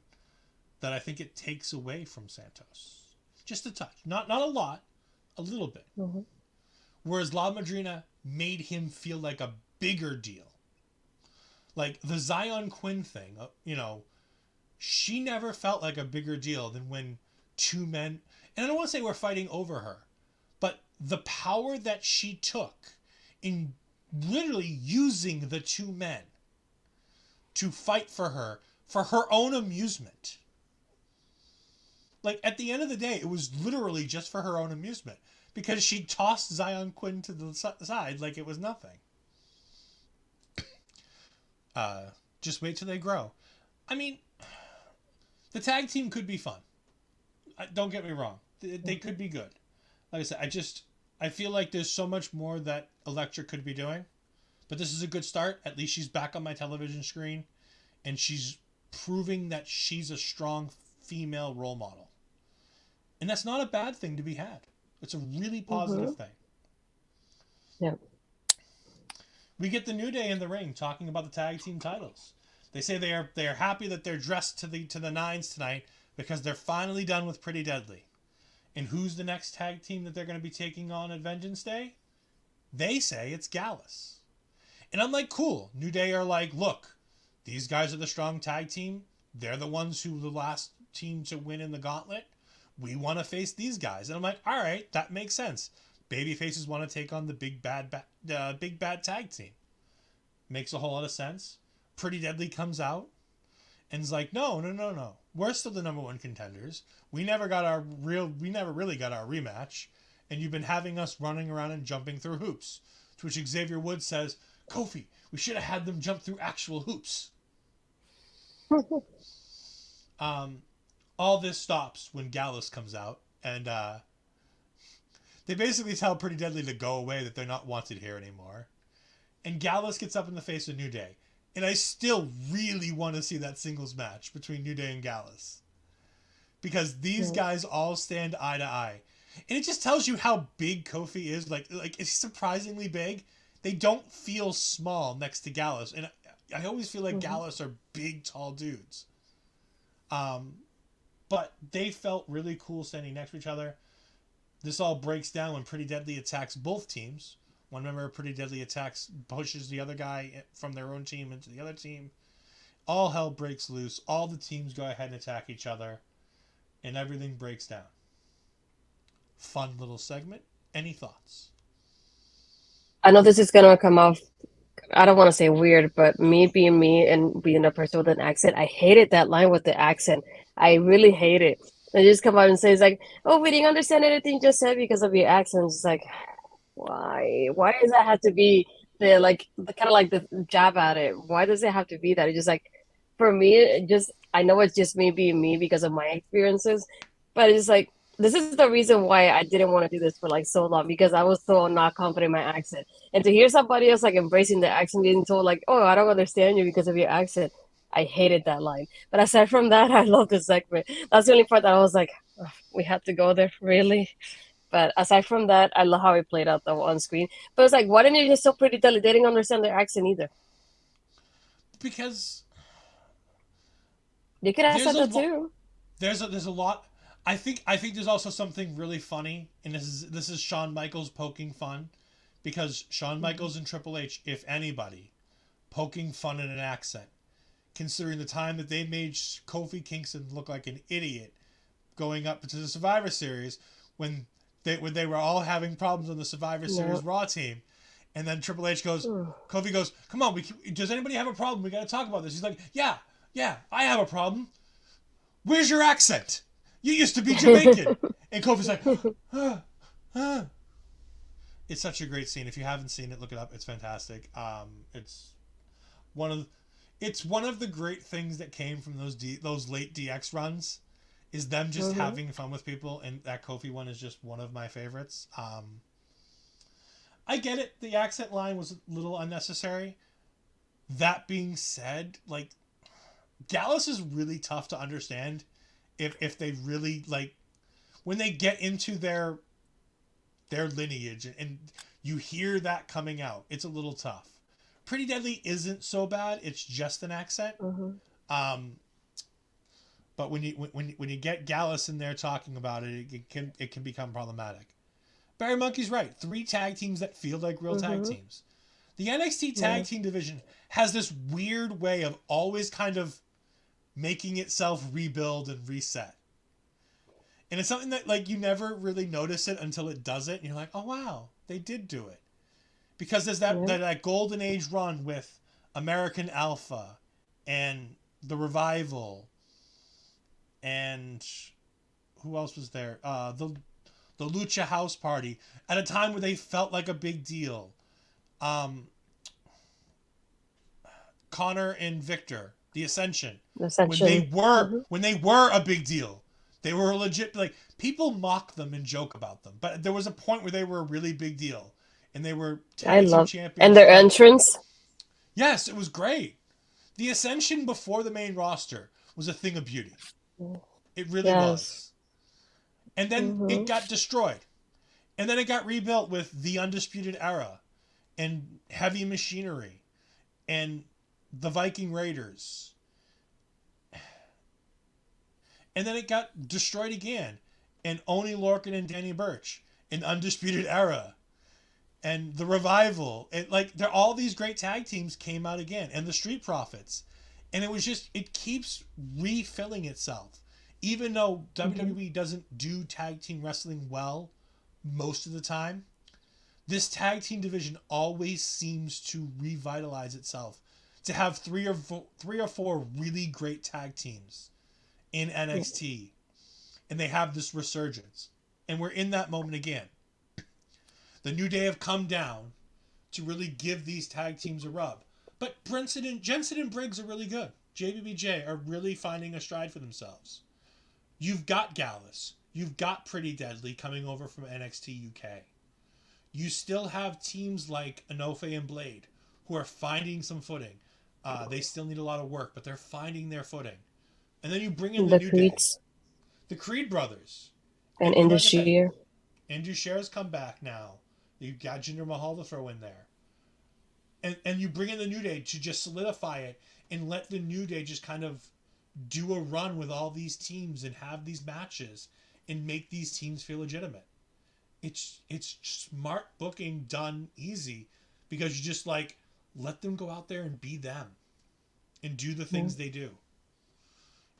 that I think it takes away from Santos. Just a touch. Not a lot, a little bit. Mm-hmm. Whereas La Madrina made him feel like a bigger deal. Like the Zion Quinn thing, she never felt like a bigger deal than when two men, and I don't want to say we're fighting over her, but the power that she took in literally using the two men to fight for her own amusement. Like at the end of the day, it was literally just for her own amusement because she tossed Zion Quinn to the side like it was nothing. Just wait till they grow. I mean, the tag team could be fun. Don't get me wrong. They could be good. Like I said, I feel like there's so much more that Elektra could be doing. But this is a good start. At least she's back on my television screen. And she's proving that she's a strong female role model. And that's not a bad thing to be had. It's a really positive thing. Yeah. We get the New Day in the ring talking about the tag team titles. They say they are happy that they're dressed to the nines tonight because they're finally done with Pretty Deadly. And who's the next tag team that they're going to be taking on at Vengeance Day? They say it's Gallus. And I'm like, cool. New Day are like, look, these guys are the strong tag team. They're the ones who the last team to win in the gauntlet. We want to face these guys. And I'm like, all right, that makes sense. Baby faces want to take on the big bad tag team. Makes a whole lot of sense. Pretty Deadly comes out and is like, no. We're still the number one contenders. We never really got our rematch. And you've been having us running around and jumping through hoops. To which Xavier Woods says, Kofi, we should have had them jump through actual hoops. all this stops when Gallus comes out, and they basically tell Pretty Deadly to go away, that they're not wanted here anymore. And Gallus gets up in the face of New Day. And I still really want to see that singles match between New Day and Gallus. Because these guys all stand eye to eye. And it just tells you how big Kofi is. Like it's surprisingly big. They don't feel small next to Gallus. And I always feel like Gallus are big, tall dudes. But they felt really cool standing next to each other. This all breaks down when Pretty Deadly attacks both teams. One member of Pretty Deadly pushes the other guy from their own team into the other team. All hell breaks loose. All the teams go ahead and attack each other. And everything breaks down. Fun little segment. Any thoughts? I know this is gonna come off, I don't want to say weird, but me being me and being a person with an accent, I hated that line with the accent. I really hate it. They just come out and say, it's like, oh, we didn't understand anything you just said because of your accent. It's like, why? Why does that have to be the kind of like the jab at it? Why does it have to be that? It's just like, for me, I know it's just me being me because of my experiences, but it's like, this is the reason why I didn't want to do this for like so long, because I was so not confident in my accent. And to hear somebody else like embracing the accent, being told like, oh, I don't understand you because of your accent, I hated that line. But aside from that, I love the segment. That's the only part that I was like, "Ugh, we had to go there, really?" But aside from that, I love how it played out though on screen. But it's like, why didn't you just so Pretty Deadly? They didn't understand their accent either. Because They could have there's said a that lot. too. There's a lot. I think there's also something really funny, and this is Shawn Michaels poking fun, because Shawn Michaels and Triple H, if anybody, poking fun in an accent, considering the time that they made Kofi Kingston look like an idiot going up into the Survivor Series when they were all having problems on the Survivor Series Raw team. And then Triple H goes, Kofi goes, come on, does anybody have a problem? We got to talk about this. He's like, yeah, I have a problem. Where's your accent? You used to be Jamaican. And Kofi's like, ah. It's such a great scene. If you haven't seen it, look it up. It's fantastic. It's one of the great things that came from those late DX runs, is them just having fun with people, and that Kofi one is just one of my favorites. I get it. The accent line was a little unnecessary. That being said, like, Gallus is really tough to understand if they really, like, when they get into their lineage and you hear that coming out, it's a little tough. Pretty Deadly isn't so bad. It's just an accent. But when you get Gallus in there talking about it, it can become problematic. Barry Monkey's right. 3 tag teams that feel like real tag teams. The NXT tag team division has this weird way of always kind of making itself rebuild and reset. And it's something that, like, you never really notice it until it does it, and you're like, oh wow, they did do it. Because there's that golden age run with American Alpha and the Revival, and who else was there? The Lucha House Party, at a time where they felt like a big deal. Connor and Victor, the Ascension. When they were a big deal. They were legit, like, people mock them and joke about them. But there was a point where they were a really big deal. And they were tag team champions. And their entrance? Yes, it was great. The Ascension before the main roster was a thing of beauty. It really was. And then it got destroyed. And then it got rebuilt with the Undisputed Era and Heavy Machinery and the Viking Raiders. And then it got destroyed again. And Oney Lorcan and Danny Burch in Undisputed Era. And the Revival. And, like, all these great tag teams came out again. And the Street Profits. And it was just, it keeps refilling itself. Even though WWE doesn't do tag team wrestling well most of the time, this tag team division always seems to revitalize itself. To have three or four really great tag teams in NXT, and they have this resurgence, and we're in that moment again. The New Day have come down to really give these tag teams a rub, but Jensen and Briggs are really good. JBBJ are really finding a stride for themselves. You've got Gallus. You've got Pretty Deadly coming over from NXT UK. You still have teams like Enofe and Blade who are finding some footing. They still need a lot of work, but they're finding their footing. And then you bring in the The New Day, Creeds the Creed brothers. and And like I said, Industry. Andrew Scher's come back now. You've got Jinder Mahal to throw in there. And you bring in the New Day to just solidify it and let the New Day just kind of do a run with all these teams and have these matches and make these teams feel legitimate. It's smart booking done easy because you just like let them go out there and be them and do the things they do.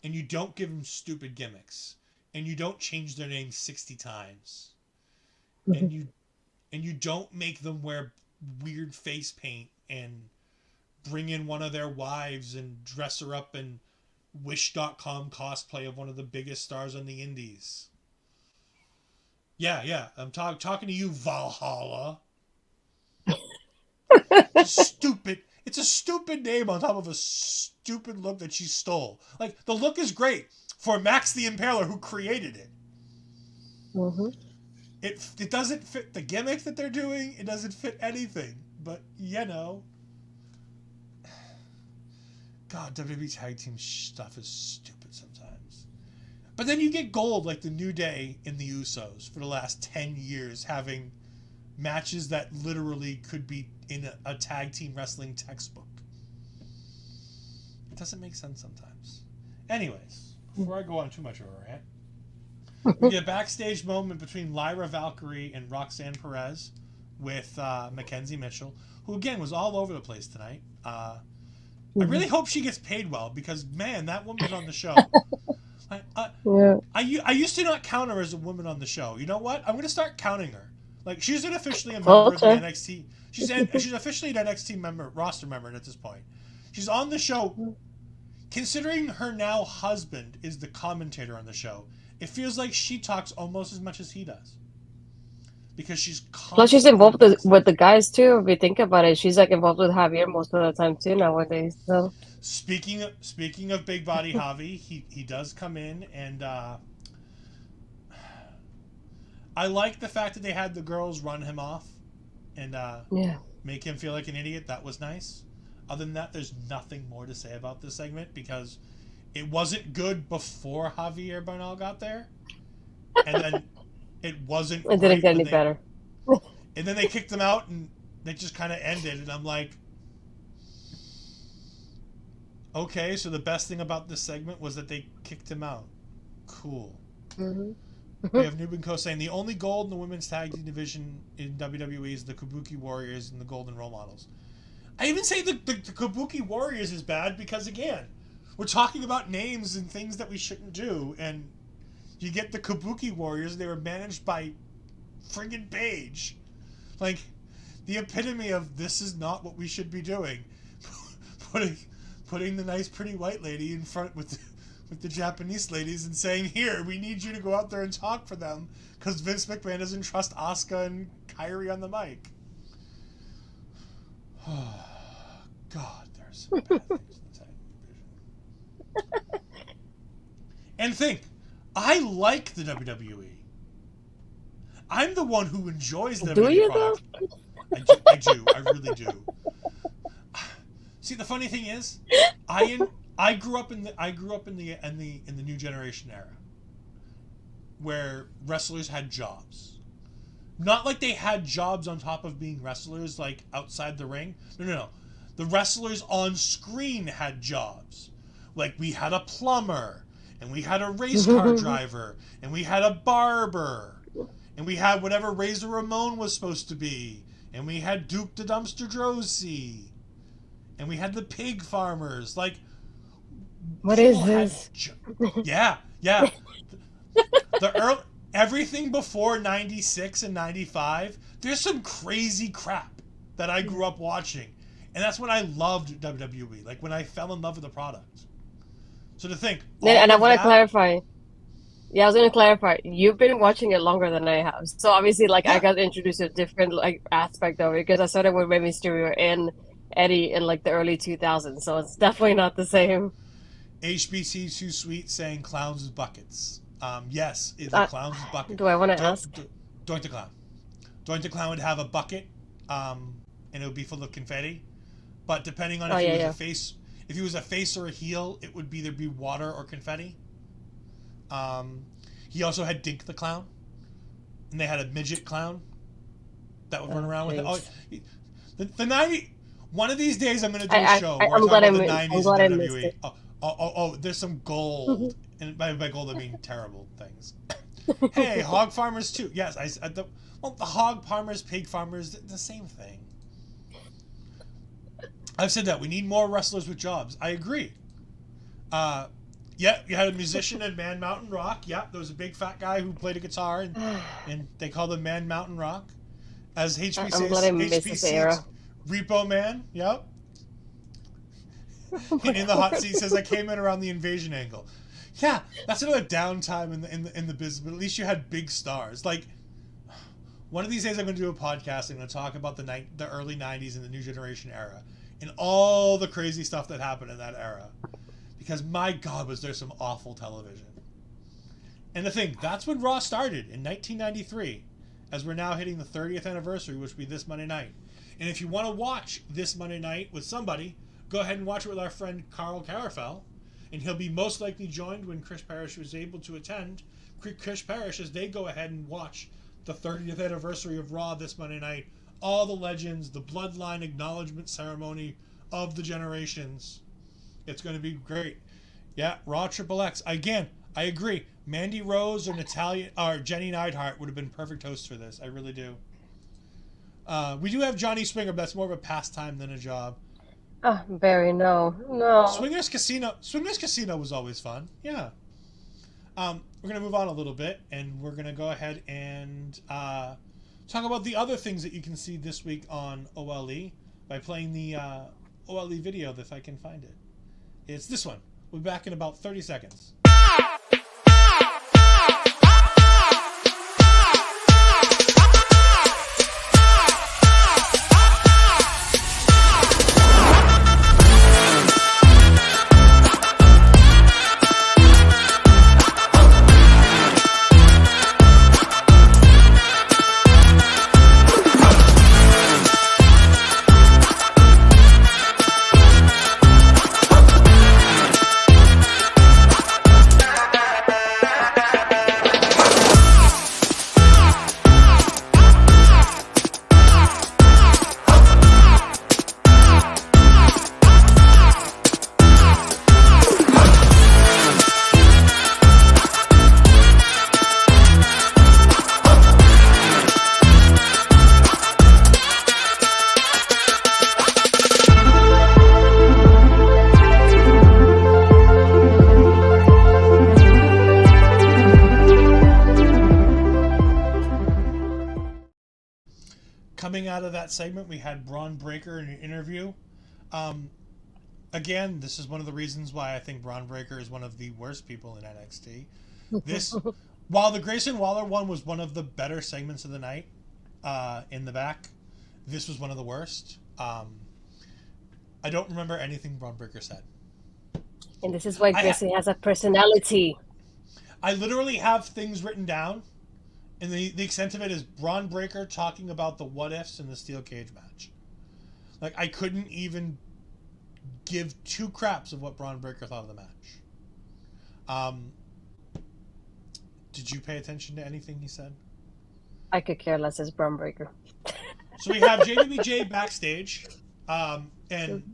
And you don't give them stupid gimmicks and you don't change their name 60 times. And you don't make them wear weird face paint and bring in one of their wives and dress her up in Wish.com cosplay of one of the biggest stars on the indies. Yeah, I'm talking to you, Valhalla. Stupid. It's a stupid name on top of a stupid look that she stole. Like, the look is great for Max the Impaler, who created it. Mm-hmm. It doesn't fit the gimmick that they're doing. It doesn't fit anything. But, you know. God, WWE Tag Team stuff is stupid sometimes. But then you get gold like the New Day and the Usos for the last 10 years having matches that literally could be in a tag team wrestling textbook. It doesn't make sense sometimes. Anyways, before I go on too much of a rant, we get a backstage moment between Lyra Valkyrie and Roxanne Perez with Mackenzie Mitchell, who again was all over the place tonight. I really hope she gets paid well because, man, that woman's on the show. I used to not count her as a woman on the show. You know what? I'm going to start counting her. Like, she's officially a member of the NXT. She's officially an NXT roster member at this point. She's on the show. Considering her now husband is the commentator on the show, it feels like she talks almost as much as he does. Because she's Plus, she's involved with the guys too. If you think about it, she's like involved with Javier most of the time too nowadays. So, speaking of Big Body Javi, he does come in, and I like the fact that they had the girls run him off and make him feel like an idiot. That was nice. Other than that, there's nothing more to say about this segment because it wasn't good before Javier Bernal got there, and then it wasn't. It didn't get any better. And then they kicked them out, and they just kind of ended. And I'm like, okay, so the best thing about this segment was that they kicked him out. Cool. Mm-hmm. We have Nubin saying the only gold in the women's tag team division in WWE is the Kabuki Warriors and the Golden Role Models. I even say the Kabuki Warriors is bad because, again, we're talking about names and things that we shouldn't do, and you get the Kabuki Warriors. They were managed by friggin' Paige. Like, the epitome of this is not what we should be doing. putting the nice, pretty white lady in front with the Japanese ladies and saying, here, we need you to go out there and talk for them because Vince McMahon doesn't trust Asuka and Kairi on the mic. Oh, God, there's some bad things in the tag division. And think, I like the WWE. I'm the one who enjoys the WWE product. I do. I really do. See, the funny thing is, I grew up in the new generation era, where wrestlers had jobs. Not like they had jobs on top of being wrestlers, like outside the ring. No. The wrestlers on screen had jobs. Like, we had a plumber, and we had a race car driver, and we had a barber, and we had whatever Razor Ramon was supposed to be, and we had Duke the Dumpster Drosy, and we had the pig farmers. Like, what is this? Yeah. Everything before 96 and 95, there's some crazy crap that I grew up watching. And that's when I loved WWE. Like, when I fell in love with the product. So to think... And I want to clarify. Yeah, I was going to clarify. You've been watching it longer than I have. So obviously, like, I got introduced to a different, like, aspect of it. Because I started with Rey Mysterio and Eddie in, like, the early 2000s. So it's definitely not the same. HBC Too Sweet saying clowns with buckets. Yes, the clown's bucket. Do I want to ask? Doink the clown. Doink the clown would have a bucket, and it would be full of confetti. But depending on Oh if he yeah, was a yeah. face, if he was a face or a heel, it would either be water or confetti. He also had Dink the clown, and they had a midget clown that would run around with it. Oh, the 90. One of these days, I'm going to do a show where I talk about the 90s in WWE. There's some gold, and by gold I mean terrible things. Hey, hog farmers too. Yes, the hog farmers, pig farmers, the same thing. I've said that we need more wrestlers with jobs. I agree. Yeah, you had a musician in Man Mountain Rock. Yeah, there was a big fat guy who played a guitar, and they called him Man Mountain Rock. As HPC, I'm glad I missed this era. Repo Man. Yep. Oh and in the hot seat says, "I came in around the invasion angle." Yeah, that's another downtime in the business, but at least you had big stars. Like, one of these days, I'm going to do a podcast. I'm going to talk about the early '90s and the New Generation era, and all the crazy stuff that happened in that era. Because my God, was there some awful television. And the thing, that's when Raw started in 1993, as we're now hitting the 30th anniversary, which will be this Monday night. And if you want to watch this Monday night with somebody, go ahead and watch it with our friend Carl Carafel, and he'll be most likely joined when Chris Parrish was able to attend. Chris Parrish, as they go ahead and watch the 30th anniversary of Raw this Monday night, all the legends, the bloodline acknowledgement ceremony of the generations. It's going to be great. Yeah, Raw Triple X. Again, I agree. Mandy Rose or Jenny Neidhart would have been perfect hosts for this. I really do. We do have Johnny Swinger, but that's more of a pastime than a job. Barry, no. Swingers Casino was always fun. Yeah. We're going to move on a little bit, and we're going to go ahead and talk about the other things that you can see this week on OLE by playing the OLE video if I can find it. It's this one. We'll be back in about 30 seconds. Coming out of that segment, we had Braun Breaker in an interview. Again, this is one of the reasons why I think Braun Breaker is one of the worst people in NXT. While the Grayson Waller one was one of the better segments of the night, in the back, this was one of the worst. I don't remember anything Braun Breaker said. And this is why Grayson has a personality. I literally have things written down. And the extent of it is Braun Breaker talking about the what ifs in the steel cage match. Like, I couldn't even give two craps of what Braun Breaker thought of the match. Did you pay attention to anything he said? I could care less as Braun Breaker. So we have JWJ backstage, and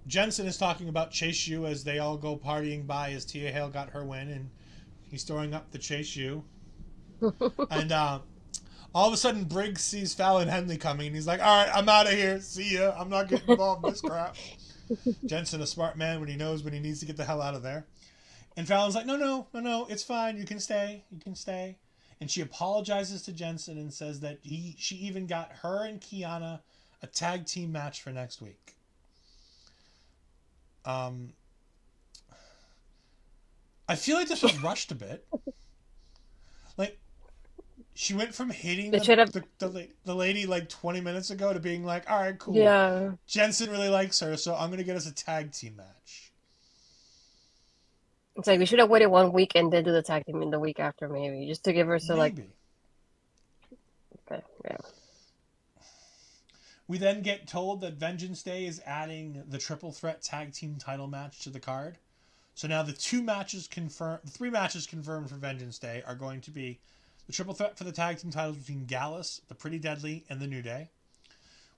Jensen is talking about Chase U as they all go partying by as Tia Hale got her win, and he's throwing up the Chase U. And all of a sudden, Briggs sees Fallon Henley coming, and he's like, all right, I'm out of here. See ya. I'm not getting involved in this crap. Jensen, a smart man when he knows when he needs to get the hell out of there. And Fallon's like, no, it's fine. You can stay. And she apologizes to Jensen and says that she even got her and Kiana a tag team match for next week. I feel like this was rushed a bit. Like, she went from hating the lady like 20 minutes ago to being like, all right, cool. Yeah. Jensen really likes her, so I'm going to get us a tag team match. It's like we should have waited 1 week and then do the tag team in the week after, maybe, just to give her so like, Maybe. okay, yeah. We then get told that Vengeance Day is adding the triple threat tag team title match to the card. So now the three matches confirmed for Vengeance Day are going to be the triple threat for the tag team titles between Gallus, the Pretty Deadly, and the New Day.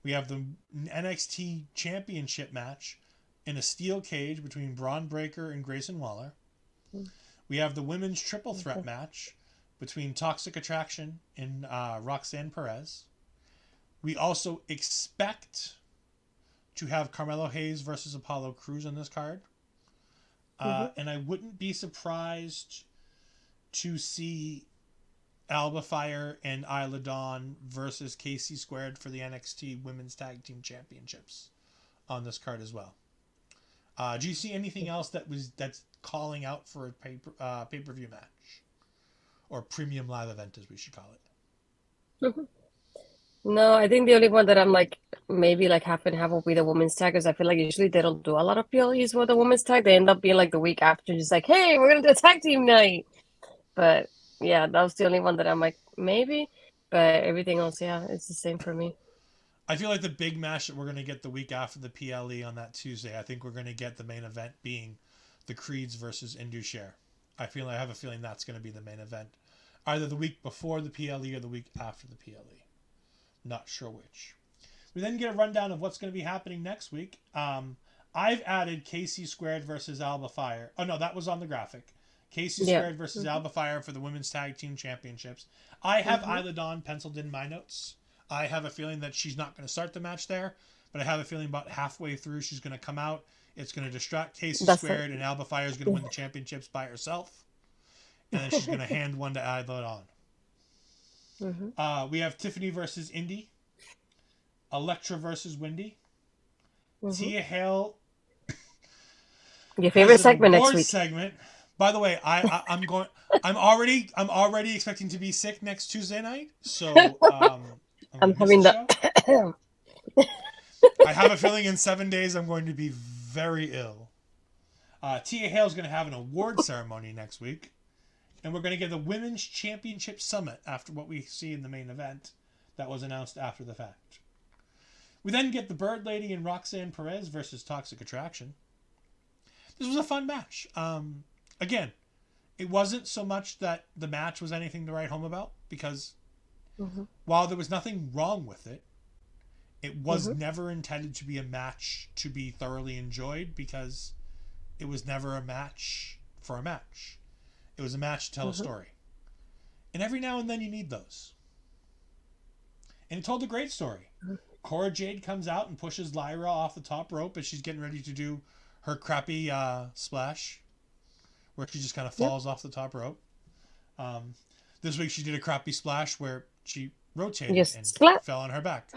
We have the NXT Championship match in a steel cage between Braun Breaker and Grayson Waller. We have the women's triple threat match between Toxic Attraction and Roxanne Perez. We also expect to have Carmelo Hayes versus Apollo Crews on this card. And I wouldn't be surprised to see Alba Fire and Isla Dawn versus KC Squared for the NXT Women's Tag Team Championships on this card as well. Do you see anything else that's calling out for a pay-per-view match? Or premium live event, as we should call it? No, I think the only one that I'm like maybe like half and half will be the women's tag, because I feel like usually they don't do a lot of PLEs for the women's tag. They end up being like the week after, just like, hey, we're gonna do a tag team night. But yeah, that was the only one that I'm like maybe. But everything else, yeah, it's the same for me. I feel like the big match that we're going to get the week after the PLE on that Tuesday, I think we're going to get the main event being the Creeds versus Indusher. I have a feeling that's going to be the main event, either the week before the PLE or the week after the PLE. Not sure which. We then get a rundown of what's going to be happening next week. I've added KC Squared versus Alba Fire. Oh no, that was on the graphic. KC Squared versus Alba Fire for the Women's Tag Team Championships. I have Isla Dawn penciled in my notes. I have a feeling that she's not going to start the match there, but I have a feeling about halfway through she's going to come out. It's going to distract KC Squared, and Alba Fire is going to win the championships by herself. And then she's going to hand one to Isla Dawn. We have Tiffany versus Indy. Elektra versus Wendy. Tia Hale. Your favorite segment next week. Segment. By the way, I'm already expecting to be sick next Tuesday night. So I'm having the. I have a feeling in 7 days I'm going to be very ill. Tia Hale's going to have an award ceremony next week. And we're going to get the Women's Championship Summit after what we see in the main event that was announced after the fact. We then get the Bird Lady and Roxanne Perez versus Toxic Attraction. This was a fun match. Again, it wasn't so much that the match was anything to write home about, because while there was nothing wrong with it, it was never intended to be a match to be thoroughly enjoyed, because it was never a match for a match. It was a match to tell a story. And every now and then you need those. And it told a great story. Cora Jade comes out and pushes Lyra off the top rope as she's getting ready to do her crappy splash, where she just kind of falls off the top rope. This week she did a crappy splash where she rotated and fell on her back.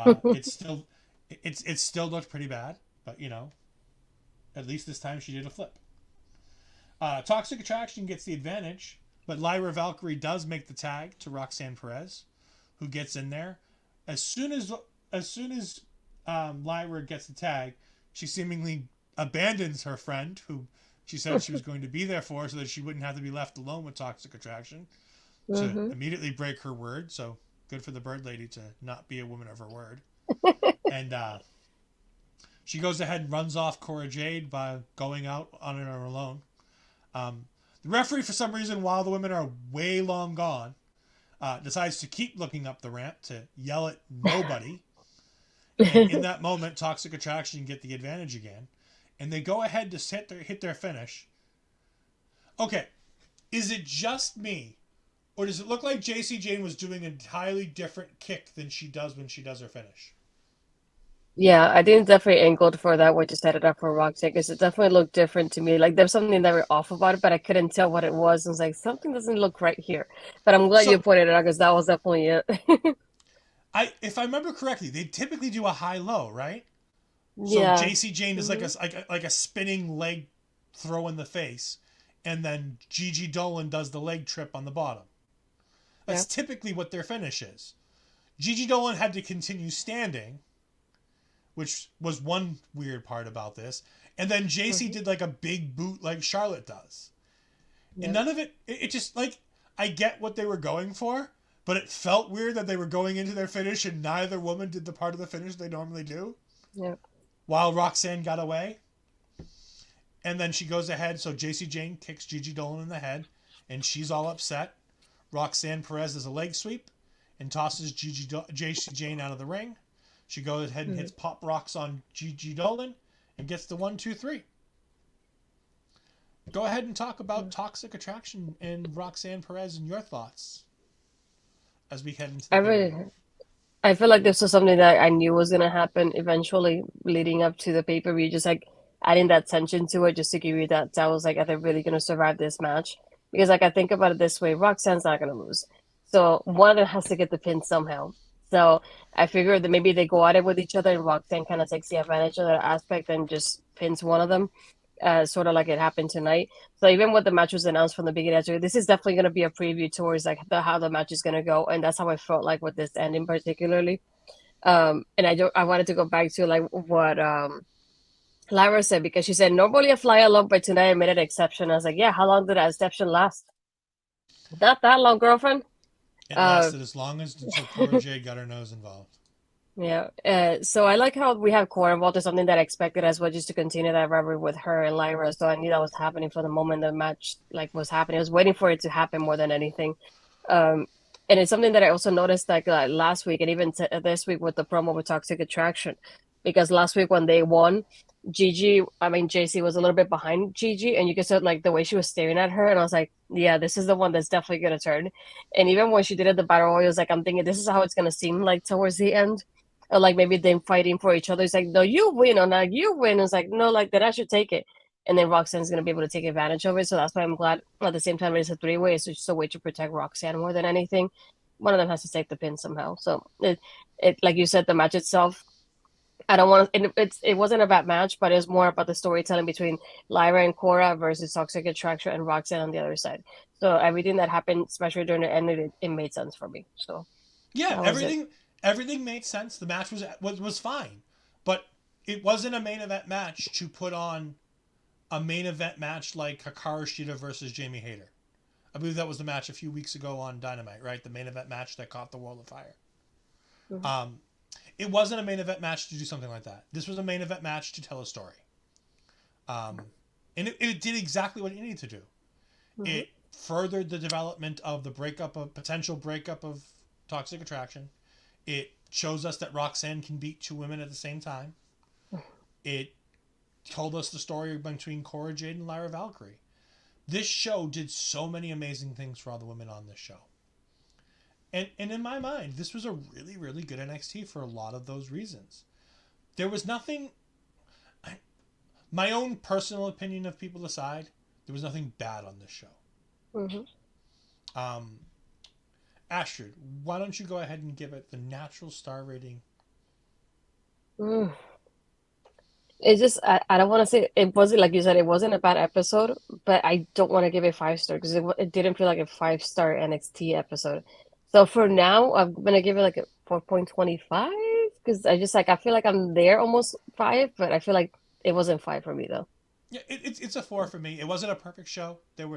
It still looked pretty bad, but at least this time she did a flip. Toxic Attraction gets the advantage, but Lyra Valkyrie does make the tag to Roxanne Perez, who gets in there. As soon as Lyra gets the tag, she seemingly abandons her friend, who she said she was going to be there for, so that she wouldn't have to be left alone with Toxic Attraction, to immediately break her word. So good for the Bird Lady to not be a woman of her word. And she goes ahead and runs off Cora Jade by going out on her alone. The referee, for some reason, while the women are way long gone, decides to keep looking up the ramp to yell at nobody. And in that moment, Toxic Attraction get the advantage again. And they go ahead to hit their finish. Okay, is it just me? Or does it look like JC Jane was doing an entirely different kick than she does when she does her finish? Yeah, I think it's definitely angled for that way to set it up for Roxanne, because it definitely looked different to me. Like there's something that were off about it, but I couldn't tell what it was. I was like, something doesn't look right here. But I'm glad you pointed it out, because that was definitely it. If I remember correctly, they typically do a high-low, right? Yeah. So JC Jane is like a spinning leg throw in the face, and then Gigi Dolan does the leg trip on the bottom. That's typically what their finish is. Gigi Dolan had to continue standing, which was one weird part about this. And then JC Mhm. did like a big boot like Charlotte does. And Yeah. none of it just like, I get what they were going for, but it felt weird that they were going into their finish and neither woman did the part of the finish they normally do Yeah. while Roxanne got away. And then she goes ahead, so JC Jane kicks Gigi Dolan in the head, and she's all upset. Roxanne Perez does a leg sweep and tosses JC Jane out of the ring. She goes ahead and hits Mhm. pop rocks on Gigi Dolan and gets the 1, 2, 3. Go ahead and talk about Toxic Attraction and Roxanne Perez and your thoughts as we head into the I pay-per-view. really, I feel like this was something that I knew was gonna happen eventually, leading up to the pay-per-view, just like adding that tension to it, just to give you that. I was like, are they really gonna survive this match? Because like I think about it this way, Roxanne's not gonna lose, so one of them has to get the pin somehow. So I figured that maybe they go at it with each other, and Roxanne kind of takes the advantage of that aspect and just pins one of them, sort of like it happened tonight. So even when the match was announced from the beginning, this is definitely going to be a preview towards like how the match is going to go, and that's how I felt like with this ending particularly. And I wanted to go back to like what Lyra said, because she said normally I fly alone, but tonight I made an exception. I was like, yeah, how long did that exception last? Not that long, girlfriend. It Uh, lasted as long as until Cora Jade got her nose involved. Yeah. So I like how we have Cora involved in something that I expected as well, just to continue that rivalry with her and Lyra. So I knew that was happening from the moment the match like was happening. I was waiting for it to happen more than anything. Um, and it's something that I also noticed like last week and even t this week with the promo with Toxic Attraction, because last week when they won, JC was a little bit behind Gigi, and you could see like the way she was staring at her, and I was like, yeah, this is the one that's definitely gonna turn. And even when she did it the battle royal, I was like, I'm thinking this is how it's gonna seem like towards the end, or like maybe them fighting for each other. It's like, no, you win, or like you win. It's like, no, like that I should take it. And then Roxanne's gonna be able to take advantage of it. So that's why I'm glad at the same time it's a three-way. It's just a way to protect Roxanne more than anything. One of them has to take the pin somehow. So it like you said, the match itself, I don't want to, it wasn't a bad match, but it's more about the storytelling between Lyra and Cora versus Toxic Attraction and Roxanne on the other side. So everything that happened, especially during the end, it made sense for me. So Yeah, that was it. everything made sense. The match was fine, but it wasn't a main event match to put on a main event match like Hikaru Shida versus Jamie Hayter. I believe that was the match a few weeks ago on Dynamite, right? The main event match that caught the world afire. Mhm. Um, it wasn't a main event match to do something like that. This was a main event match to tell a story. Um, and it did exactly what it needed to do. Mhm. It furthered the development of the potential breakup of Toxic Attraction. It shows us that Roxanne can beat two women at the same time. It told us the story between Cora Jade and Lyra Valkyrie. This show did so many amazing things for all the women on this show. And in my mind, this was a really, really good NXT for a lot of those reasons. There was nothing, my own personal opinion of people aside, there was nothing bad on this show. Mhm. Um, Astrid, why don't you go ahead and give it the natural star rating? Mm. It's just I don't want to say it wasn't like you said it wasn't a bad episode, but I don't want to give it 5 star because it didn't feel like a 5 star NXT episode. So for now, I'm gonna give it like a 4.25 because I just like I feel like I'm there almost 5, but I feel like it wasn't 5 for me though. Yeah, it's a 4 for me. It wasn't a perfect show. There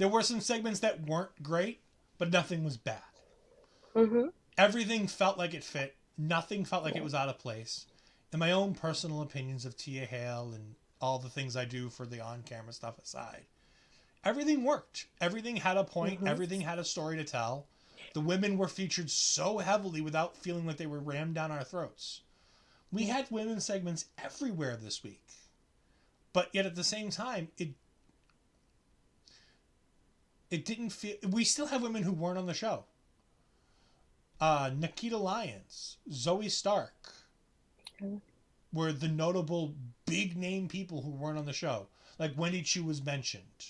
were some segments that weren't great, but nothing was bad. Mm-hmm. Everything felt like it fit. Nothing felt like it Yeah. was out of place. And my own personal opinions of Tia Hale and all the things I do for the on-camera stuff aside, everything worked. Everything had a point. Mm-hmm. Everything had a story to tell. The women were featured so heavily without feeling like they were rammed down our throats. We Yeah. had women's segments everywhere this week, but yet at the same time, it didn't feel. We still have women who weren't on the show. Nikita Lyons, Zoe Stark were the notable big name people who weren't on the show. Like Wendy Chu was mentioned.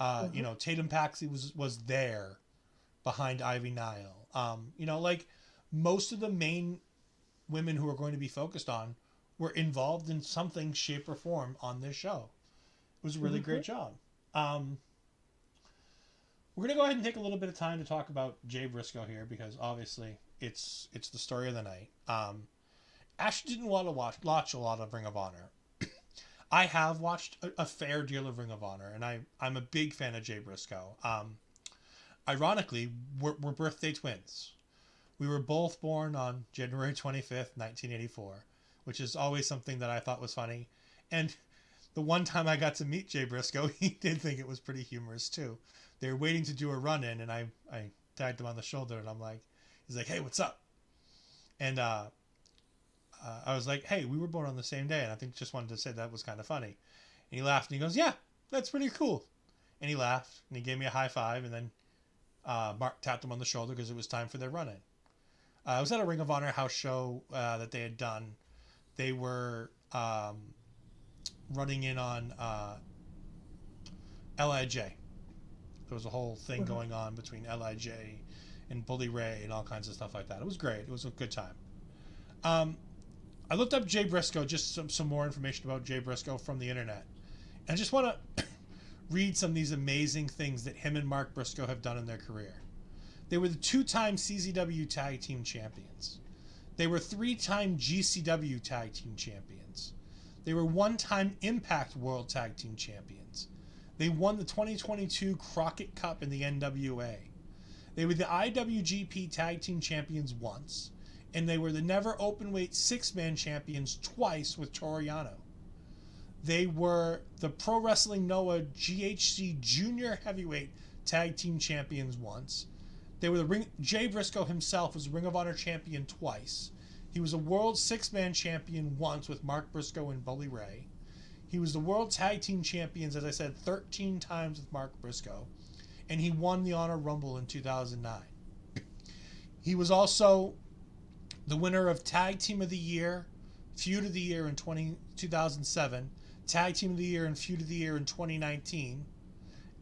Mm-hmm. Tatum Paxley was there behind Ivy Nile. Like most of the main women who are going to be focused on were involved in something, shape, or form on this show. It was a really Mm-hmm. great job. Um, we're gonna go ahead and take a little bit of time to talk about Jay Briscoe here because obviously it's the story of the night. Ash didn't want to watch a lot of Ring of Honor. I have watched a fair deal of Ring of Honor, and I'm a big fan of Jay Briscoe. Ironically, we're birthday twins. We were both born on January 25th, 1984, which is always something that I thought was funny. And the one time I got to meet Jay Briscoe, he did think it was pretty humorous too. They were waiting to do a run in, and I tagged him on the shoulder, and he's like, hey, what's up? And I was like, hey, we were born on the same day, and I think just wanted to say that was kind of funny. And he laughed, and he goes, yeah, that's pretty cool. And he laughed, and he gave me a high five, and then Mark tapped him on the shoulder because it was time for their run in. I was at a Ring of Honor house show that they had done. They were running in on LIJ. There was a whole thing going on between LIJ and Bully Ray and all kinds of stuff like that. It was great. It was a good time. I looked up Jay Briscoe, just some more information about Jay Briscoe from the internet. And I just want to read some of these amazing things that him and Mark Briscoe have done in their career. They were the 2-time CZW Tag Team Champions. They were 3-time GCW Tag Team Champions. They were 1-time Impact World Tag Team Champions. They won the 2022 Crockett Cup in the NWA. They were the IWGP Tag Team Champions once, and they were the Never Openweight 6-Man Champions twice with Toriano. They were the Pro Wrestling Noah GHC Junior Heavyweight Tag Team Champions once. They were Jay Briscoe himself was Ring of Honor champion twice. He was a World 6-Man Champion once with Mark Briscoe and Bully Ray. He was the World Tag Team Champions, as I said, 13 times with Mark Briscoe. And he won the Honor Rumble in 2009. He was also the winner of Tag Team of the Year, Feud of the Year in 2007, Tag Team of the Year and Feud of the Year in 2019.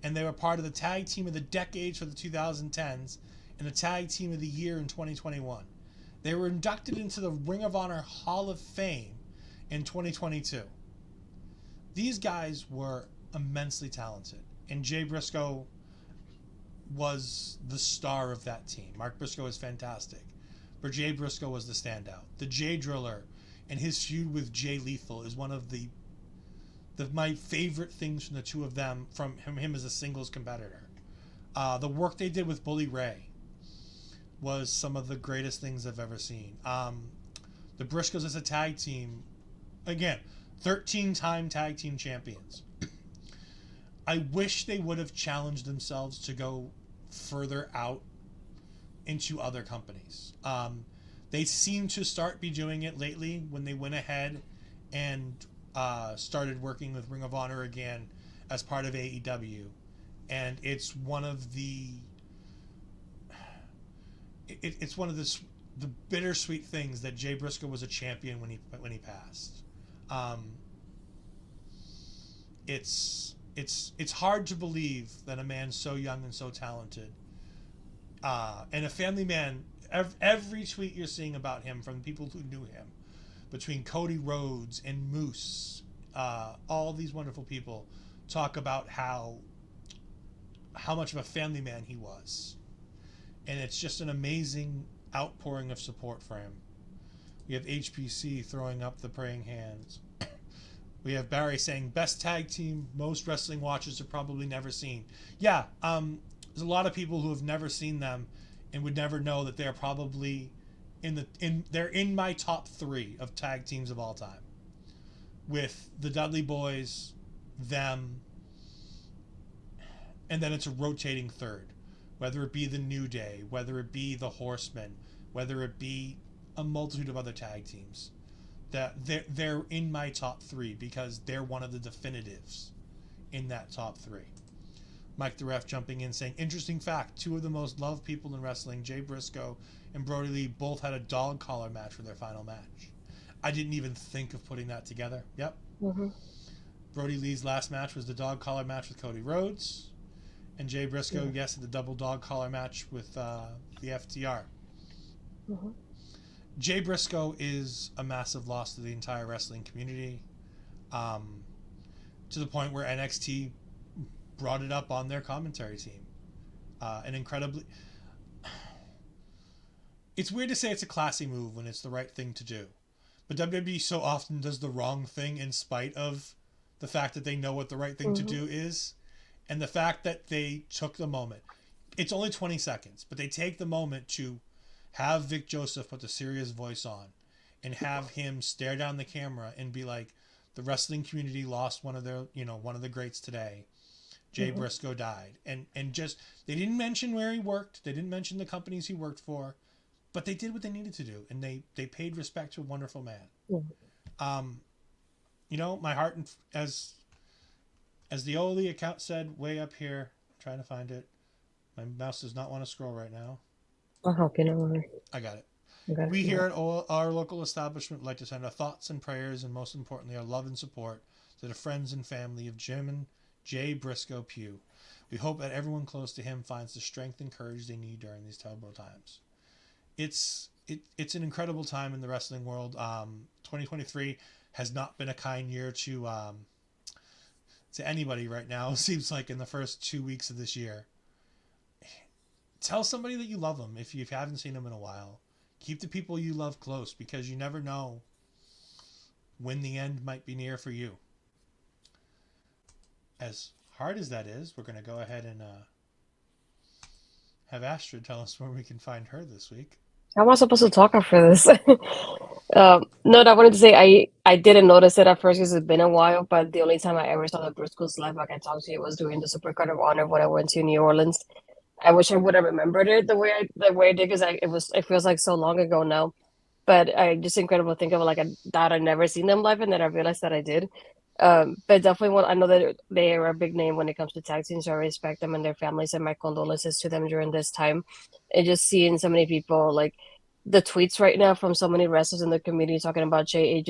And they were part of the Tag Team of the Decade for the 2010s and the Tag Team of the Year in 2021. They were inducted into the Ring of Honor Hall of Fame in 2022. These guys were immensely talented, and Jay Briscoe was the star of that team. Mark Briscoe is fantastic, but Jay Briscoe was the standout. The Jay Driller and his feud with Jay Lethal is one of my favorite things from the two of them, from him as a singles competitor. The work they did with Bully Ray was some of the greatest things I've ever seen. The Briscoes as a tag team, again, 13-time tag team champions. I wish they would have challenged themselves to go further out into other companies. They seem to start be doing it lately when they went ahead and started working with Ring of Honor again as part of AEW, and it's one of the the bittersweet things that Jay Briscoe was a champion when he passed. It's hard to believe that a man so young and so talented, and a family man. Every tweet you're seeing about him from people who knew him, between Cody Rhodes and Moose, all these wonderful people talk about how much of a family man he was. And it's just an amazing outpouring of support for him. We have HPC throwing up the praying hands. We have Barry saying, best tag team most wrestling watchers have probably never seen. Yeah, there's a lot of people who have never seen them and would never know that they're probably they're in my top 3 of tag teams of all time, with the Dudley Boys, them, and then it's a rotating third, whether it be the New Day, whether it be the Horsemen, whether it be a multitude of other tag teams. That they're in my top 3 because they're one of the definitives in that top 3. Mike the Ref jumping in saying, interesting fact, 2 of the most loved people in wrestling, Jay Briscoe and Brody Lee, both had a dog collar match for their final match. I didn't even think of putting that together. Yep. Mm-hmm. Brody Lee's last match was the dog collar match with Cody Rhodes, and Jay Briscoe, yes, the double dog collar match with the FTR. Mm-hmm. Jay Briscoe is a massive loss to the entire wrestling community, to the point where NXT brought it up on their commentary team. And incredibly... It's weird to say it's a classy move when it's the right thing to do. But WWE so often does the wrong thing in spite of the fact that they know what the right thing to do is, and the fact that they took the moment. It's only 20 seconds, but they take the moment to have Vic Joseph put the serious voice on and have him stare down the camera and be like, the wrestling community lost one of the greats today. Jay Briscoe died. And just, they didn't mention where he worked. They didn't mention the companies he worked for, but they did what they needed to do. And they paid respect to a wonderful man. My heart, as the Oli account said way up here, I'm trying to find it. My mouse does not want to scroll right now. I'll help you now. I got it. Okay. We here at our local establishment would like to send our thoughts and prayers, and most importantly, our love and support to the friends and family of Jim and Jay Briscoe Pugh. We hope that everyone close to him finds the strength and courage they need during these terrible times. It's an incredible time in the wrestling world. 2023 has not been a kind year to anybody right now. It seems like in the first 2 weeks of this year. Tell somebody that you love them if you haven't seen them in a while. Keep the people you love close, because you never know when the end might be near for you. As hard as that is, we're going to go ahead and have Astrid tell us where we can find her this week. How am I supposed to talk after this? No, I wanted to say I didn't notice it at first because it's been a while, but the only time I ever saw the Briscoes live, like I talked to you, was during the Supercard of Honor when I went to New Orleans. I wish I would have remembered it the way I did, because it feels like so long ago now. But I just incredible to think of that I've never seen them live, and then I realized that I did. But definitely I know that they are a big name when it comes to tag teams, so I respect them and their families, and my condolences to them during this time. And just seeing so many people, like the tweets right now from so many wrestlers in the community talking about Jay,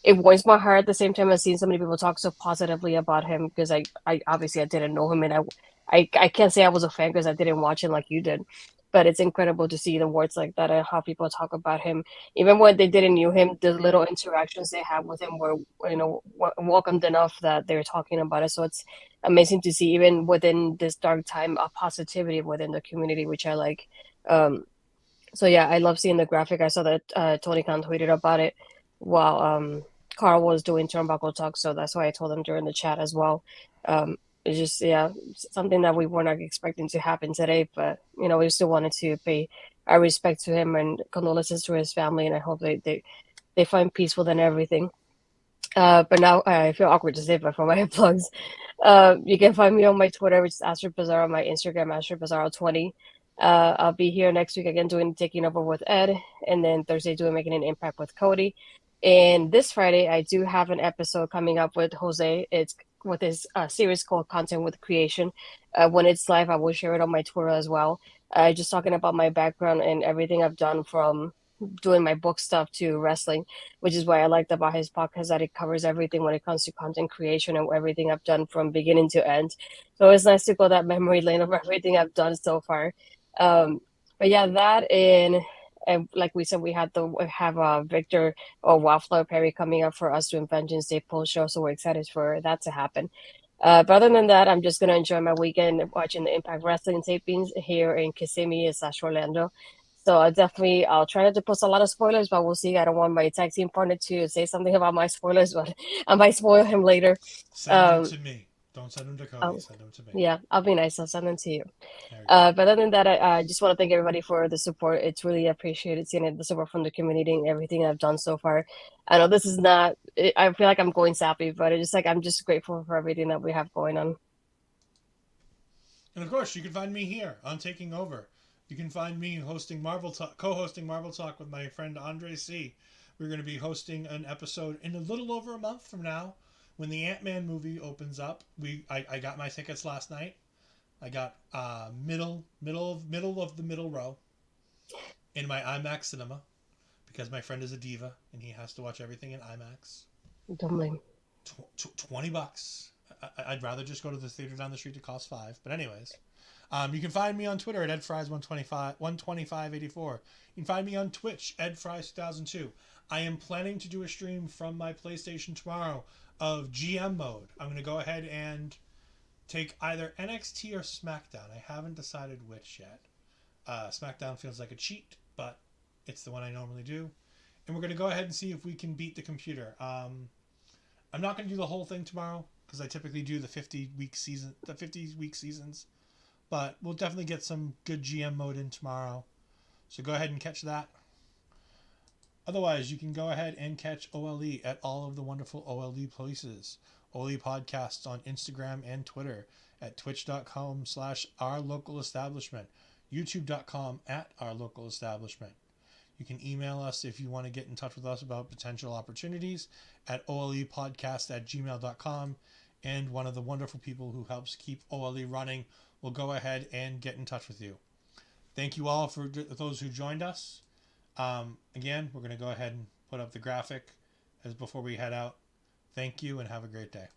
it warms my heart at the same time as seeing so many people talk so positively about him, because I obviously I didn't know him, and I can't say I was a fan because I didn't watch him like you did. But it's incredible to see the words like that and how people talk about him. Even when they didn't know him, the little interactions they have with him were, welcomed enough that they're talking about it. So it's amazing to see, even within this dark time, a positivity within the community, which I like. So yeah, I love seeing the graphic. I saw that Tony Khan tweeted about it while Carl was doing Turnbuckle Talk, so that's why I told him during the chat as well. It's just, yeah, something that we were not expecting to happen today, but we still wanted to pay our respect to him and condolences to his family, and I hope they find peace within everything. But now I feel awkward to say, but for my plugs, you can find me on my Twitter, which is Astrid Pizarro, my Instagram, Astrid Pizarro20. I'll be here next week again doing Taking Over with Ed, and then Thursday doing Making an Impact with Cody. And this Friday, I do have an episode coming up with Jose. It's with his series called Content with Creation. When it's live, I will share it on my Twitter as well. Just talking about my background and everything I've done, from doing my book stuff to wrestling, which is what I liked about his podcast, that it covers everything when it comes to content creation and everything I've done from beginning to end. So it's nice to go that memory lane of everything I've done so far. But yeah, that and like we said, we have Victor or Wildflower Perry coming up for us doing Vengeance Day post show, so we're excited for that to happen. But other than that, I'm just gonna enjoy my weekend watching the Impact Wrestling tapings here in Kissimmee/Orlando. So I'll try not to post a lot of spoilers, but we'll see. I don't want my tag team partner to say something about my spoilers, but I might spoil him later. Send them to me. Don't send them to Cody. Send them to me. Yeah, I'll be nice. I'll send them to you. But other than that, I just want to thank everybody for the support. It's really appreciated seeing the support from the community and everything I've done so far. I know this is not, I feel like I'm going sappy, but it's just like I'm just grateful for everything that we have going on. And of course, you can find me here on Taking Over. You can find me hosting co-hosting Marvel Talk with my friend Andre C. We're going to be hosting an episode in a little over a month from now, when the Ant-Man movie opens up. I got my tickets last night. I got middle of the middle row in my IMAX cinema, because my friend is a diva and he has to watch everything in IMAX. Don't blame. $20. I'd rather just go to the theater down the street that costs $5. But anyways, you can find me on Twitter at edfries12584. You can find me on Twitch, edfries2002. I am planning to do a stream from my PlayStation tomorrow of GM mode. I'm going to go ahead and take either NXT or SmackDown. I haven't decided which yet. SmackDown feels like a cheat, but it's the one I normally do. And we're going to go ahead and see if we can beat the computer. I'm not going to do the whole thing tomorrow because I typically do the 50-week seasons. But we'll definitely get some good GM mode in tomorrow. So go ahead and catch that. Otherwise, you can go ahead and catch OLE at all of the wonderful OLE places. OLE podcasts on Instagram and Twitter at twitch.com/ourlocalestablishment, youtube.com @ourlocalestablishment. You can email us if you want to get in touch with us about potential opportunities at olepodcast@gmail.com. And one of the wonderful people who helps keep OLE running will go ahead and get in touch with you. Thank you all for those who joined us. Again, we're going to go ahead and put up the graphic as before we head out. Thank you and have a great day.